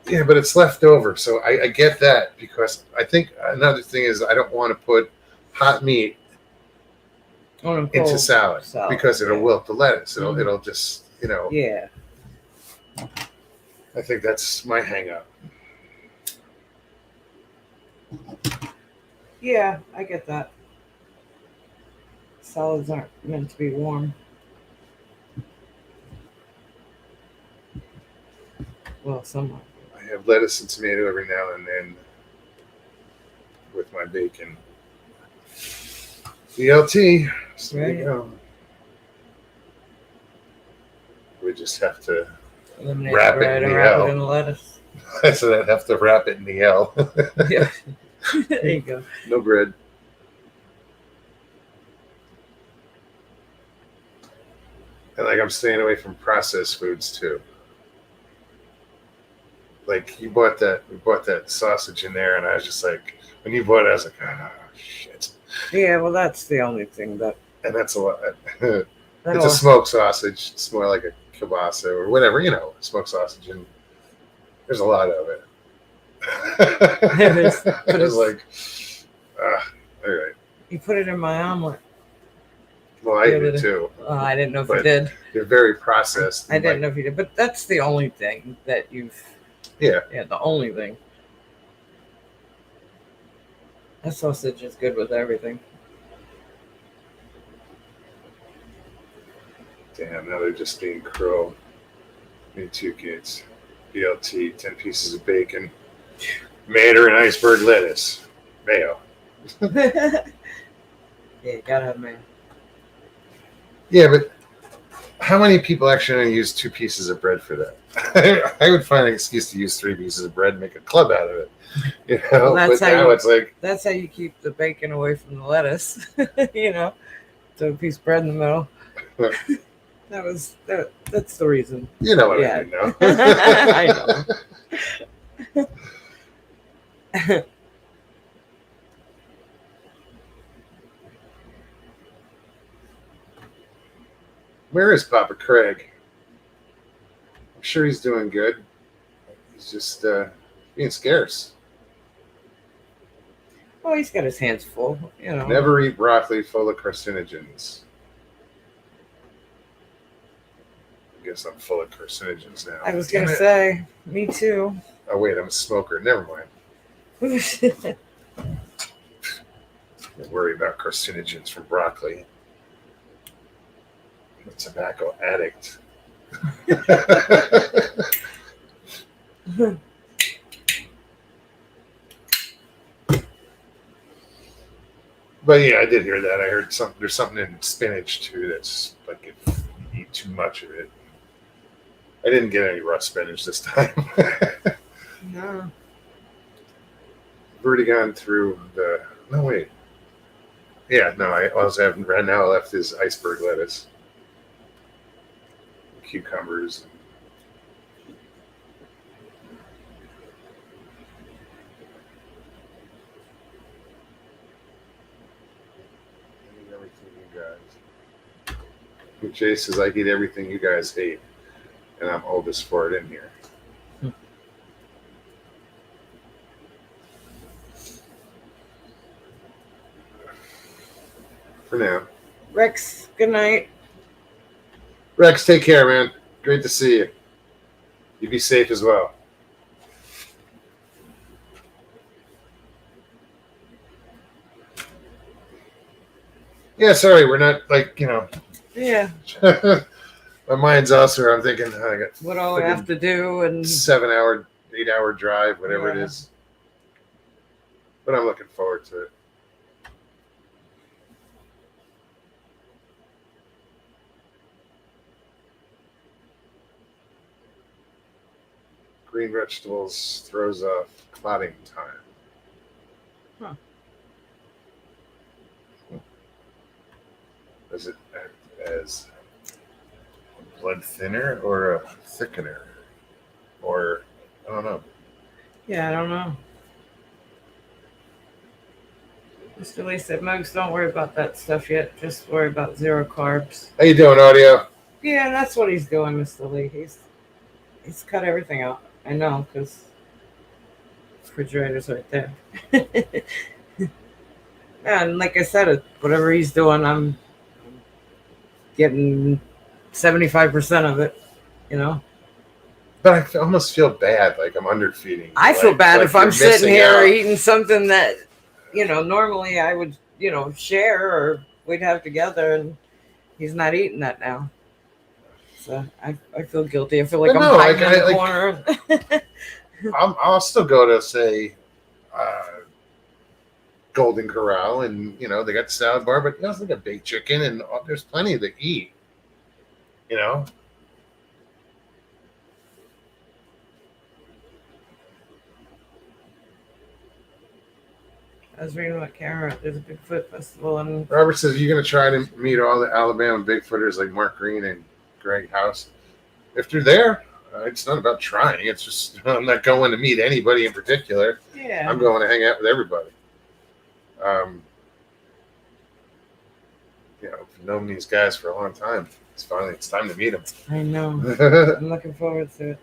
Yeah, but it's left over, so I get that, because I think another thing is I don't want to put hot meat into salad because it'll wilt the lettuce. It'll just Yeah. I think that's my hang up. Yeah, I get that. Salads aren't meant to be warm. Well, some are. I have lettuce and tomato every now and then with my bacon. BLT. So there you go. We just have to wrap it in the L. It in the lettuce. So I'd have to wrap it in the L. Yeah. There you go. No bread. And I'm staying away from processed foods too. We bought that sausage in there, and I was just like, when you bought it, I was like, oh shit. Yeah, well, that's the only thing that. And that's a lot. It's a smoked sausage. It's more like a kielbasa or whatever, smoked sausage, and there's a lot of it. It was like, all right. You put it in my omelet. Well, I did too. Oh, I didn't know if you did. They're very processed. I didn't know if you did, but that's the only thing that you've. Yeah. Yeah, the only thing. That sausage is good with everything. Damn, now they're just being cruel. Me too, kids. BLT, 10 pieces of bacon, mayo and iceberg lettuce. Mayo. Yeah, you gotta have mayo. Yeah, but how many people actually use 2 pieces of bread for that? I would find an excuse to use 3 pieces of bread and make a club out of it. Well, but now it's like... That's how you keep the bacon away from the lettuce. So a piece of bread in the middle. That's the reason. You know what I mean, though. I know. Where is Papa Craig? I'm sure he's doing good. He's just being scarce. Oh, he's got his hands full. Never eat broccoli full of carcinogens. I guess I'm full of carcinogens now. I was going to say, me too. Oh, wait, I'm a smoker. Never mind. Don't worry about carcinogens from broccoli. I'm a tobacco addict. But yeah, I did hear that. I heard there's something in spinach too that's like if you eat too much of it. I didn't get any raw spinach this time. No. I've already gone through the. No, wait. Yeah, no, I also haven't. Right now, left is iceberg lettuce, cucumbers. Everything you guys. Jay says, I eat everything you guys hate, and I'm oldest for it in here. for now. Rex, good night. Rex, take care, man. Great to see you. You be safe as well. Yeah, sorry, we're not like, Yeah. my mind's elsewhere. I'm thinking I got What all we have to do and 7-hour, 8-hour drive, whatever it Yeah. is. But I'm looking forward to it. Green vegetables throws off clotting time. Huh. Does it act as a blood thinner or a thickener? Or, I don't know. yeah, I don't know. Mr. Lee said, Mugs, don't worry about that stuff yet. Just worry about 0 carbs. How you doing, Audio? Yeah, that's what he's doing, Mr. Lee. He's cut everything out. I know, because refrigerator's right there. And like I said, whatever he's doing, I'm getting 75% of it, But I almost feel bad, like I'm underfeeding. I feel bad if I'm you're sitting missing here out. eating something that, normally I would, share or we'd have together, and he's not eating that now. So I feel guilty. I feel like But I'm no, hiding like, in the corner. I'll still go to, say, Golden Corral, and, they got the salad bar, but they also got baked chicken, and there's plenty to eat, I was reading about Karen. There's a Bigfoot festival, and Robert says, you're going to try to meet all the Alabama Bigfooters like Mark Green and Greg House. If they're there, it's not about trying. It's just, I'm not going to meet anybody in particular. yeah, I'm going to hang out with everybody. I've known these guys for a long time. It's time to meet them. I know. I'm looking forward to it.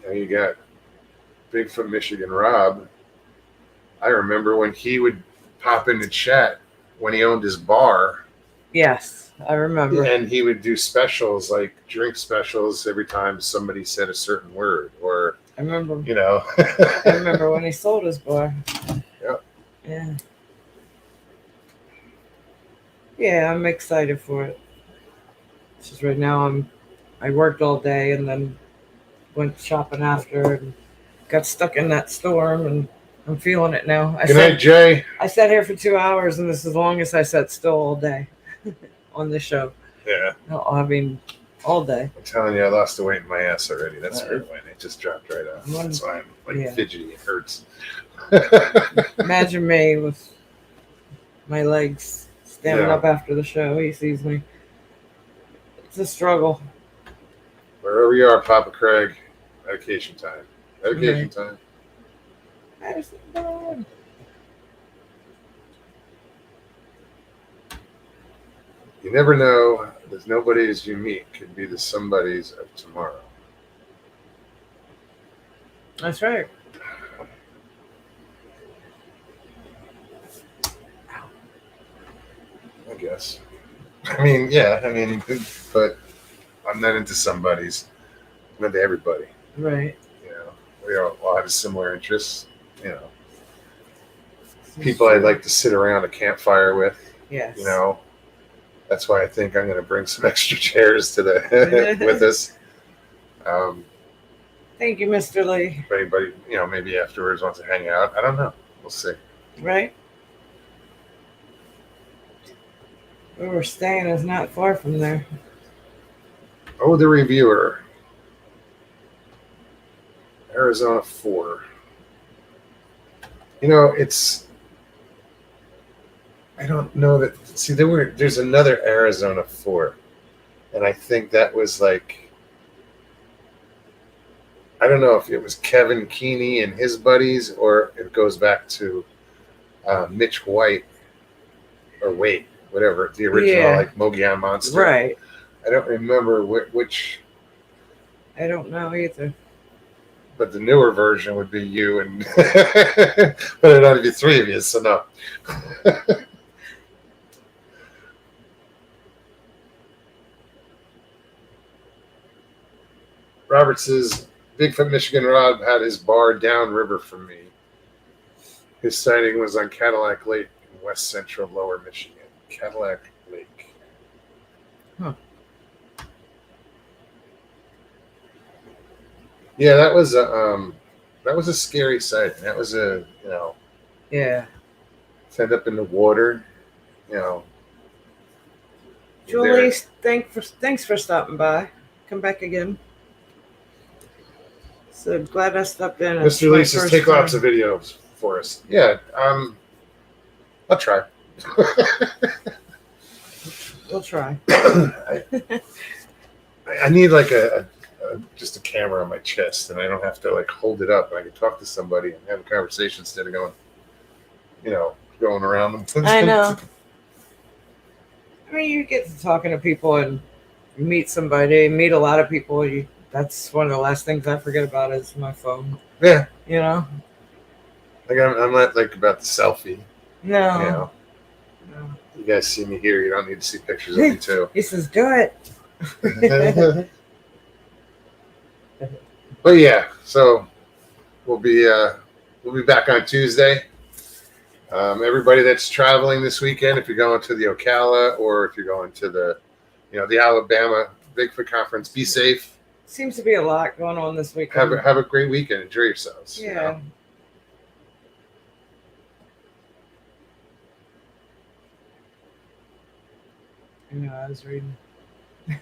Now you got Bigfoot Michigan Rob. I remember when he would pop into chat when he owned his bar, Yes, I remember. and he would do specials, like drink specials, every time somebody said a certain word, or I remember. I I remember when he sold his bar. Yep. Yeah. Yeah, I'm excited for it. It's just right now I worked all day and then went shopping after and got stuck in that storm, and I'm feeling it now. Good night, Jay. I sat here for 2 hours, and this is the longest I sat still all day on this show. Yeah, I mean, all day. I'm telling you, I lost the weight in my ass already. That's right. It just dropped right off. That's why I'm fidgety. It hurts. Imagine me with my legs standing up after the show. He sees me. It's a struggle. Wherever you are, Papa Craig, medication time. Medication time. You never know. There's nobody as unique. Could be the somebodies of tomorrow. That's right. I guess. I mean, yeah. But I'm not into somebody's. I'm into everybody. Right. We all have similar interests. People I'd like to sit around a campfire with. Yes. That's why I think I'm going to bring some extra chairs to the with us. Thank you, Mr. Lee. If anybody, maybe afterwards wants to hang out. I don't know. We'll see. Right? Where we're staying is not far from there. Oh, the reviewer. Arizona 4. I don't know that. See, there's another Arizona 4, and I think that was like, I don't know if it was Kevin Keeney and his buddies, or it goes back to Mitch White, or Wait, whatever, the original, like Mogollon Monster. Right. I don't remember which. I don't know either. but the newer version would be you, and but it'd only be 3 of you, so no. Robert says, Bigfoot Michigan Rob had his bar downriver from me. His sighting was on Cadillac Lake in west central lower Michigan. Cadillac Lake. Huh. Yeah, that was a scary sighting. That was a, Yeah. to end up in the water, Julie, thanks for stopping by. Come back again. So glad I stopped in. Mr. Lee says, take lots of videos for us. Yeah, I'll try. We'll try. I need like just a camera on my chest, and I don't have to like hold it up. I can talk to somebody and have a conversation instead of going, going around them. I know. I mean, you get to talking to people and meet somebody, meet a lot of people. That's one of the last things I forget about is my phone. Yeah. Like I'm not like about the selfie. No. No. You guys see me here. You don't need to see pictures of me too. He says, do it. But yeah, so we'll be back on Tuesday. Everybody that's traveling this weekend, if you're going to the Ocala or if you're going to the Alabama Bigfoot Conference, be safe. Seems to be a lot going on this weekend. Have a great weekend. Enjoy yourselves. Yeah. I was reading. I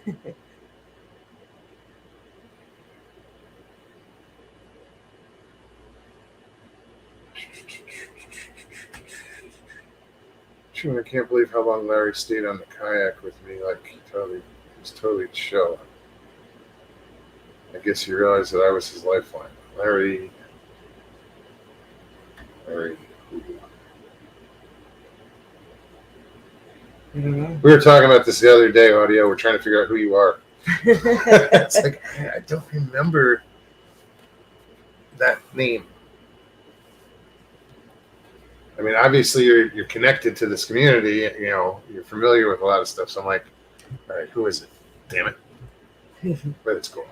can't believe how long Larry stayed on the kayak with me. Like he was totally chill. I guess he realized that I was his lifeline. Larry. We were talking about this the other day, Audio. We're trying to figure out who you are. It's like, I don't remember that name. I mean, obviously you're connected to this community. You're familiar with a lot of stuff. So I'm like, all right, who is it? Damn it. But it's cool.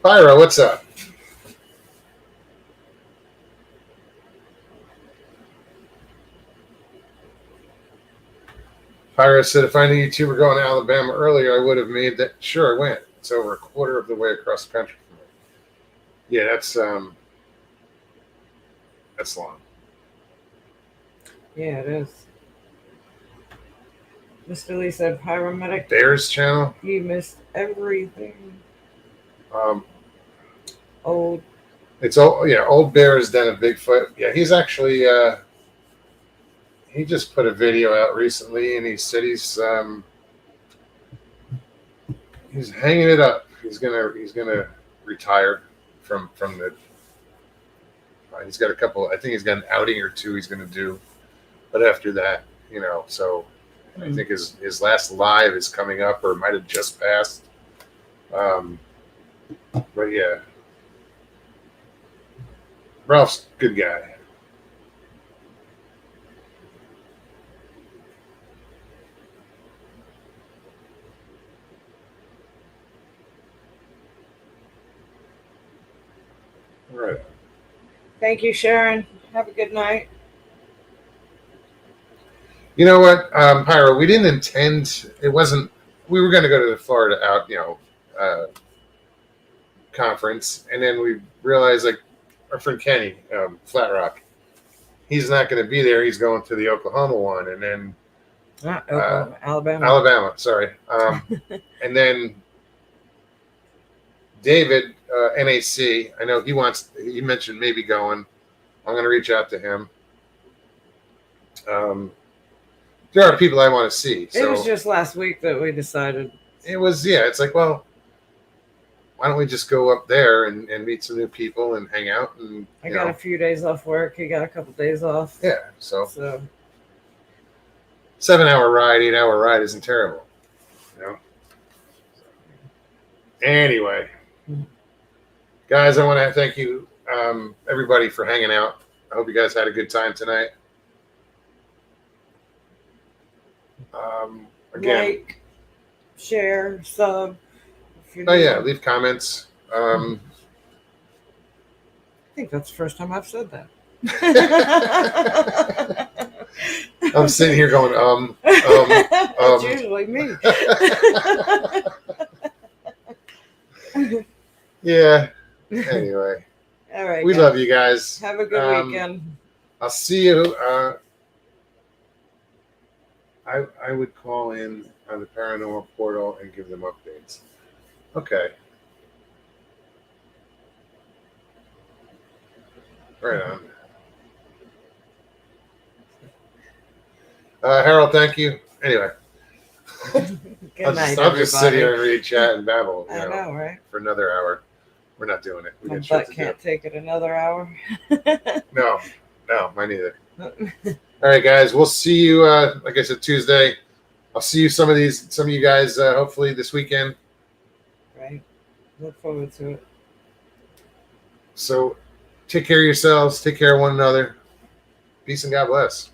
Pyro, what's up? Pyro said, if I knew you two were going to Alabama earlier, I would have made that. Sure, I went. It's over a quarter of the way across the country from me. Yeah, that's long. Yeah, it is. Mr. Lee said, Pyromedic. Bears channel? You missed everything. Old Bear has done a Bigfoot. Yeah, he's actually he just put a video out recently, and he said he's hanging it up. He's gonna retire from the. He's got a couple. I think he's got an outing or two he's gonna do, but after that, so I think his last live is coming up, or might have just passed. But yeah. Ralph's a good guy. All right. Thank you, Sharon. Have a good night. You know what, Pyro, we didn't intend, we were going to go to the Florida conference, and then we realized, like, our friend Kenny, Flat Rock, he's not going to be there. He's going to the Oklahoma one, and then Alabama, sorry. And then David, NAC, I know he mentioned maybe going. I'm going to reach out to him. There are people I want to see. It was just last week that we decided. It was, yeah. It's like, well, why don't we just go up there and meet some new people and hang out? And I got a few days off work. He got a couple days off. Yeah, so 7-hour ride, 8-hour ride isn't terrible. Anyway, guys, I want to thank you, everybody, for hanging out. I hope you guys had a good time tonight. Again, Like, share, sub. oh yeah, leave comments. I think that's the first time I've said that. I'm sitting here going, That's usually me. Yeah. Anyway, All right. we guys. love you guys. Have a good weekend. I'll see you. I would call in on the paranormal portal and give them updates. Okay. Right on. Harold, thank you. Anyway, Good night, I'll just sit everybody. here and read chat and babble. I know, right? For another hour. We're not doing it. We My got shit butt to can't take it another hour. do. No, mine neither. All right, guys. We'll see you. Like I said, Tuesday. I'll see you. Some of you guys. Hopefully this weekend. Right. Look forward to it. So, take care of yourselves. Take care of one another. Peace and God bless.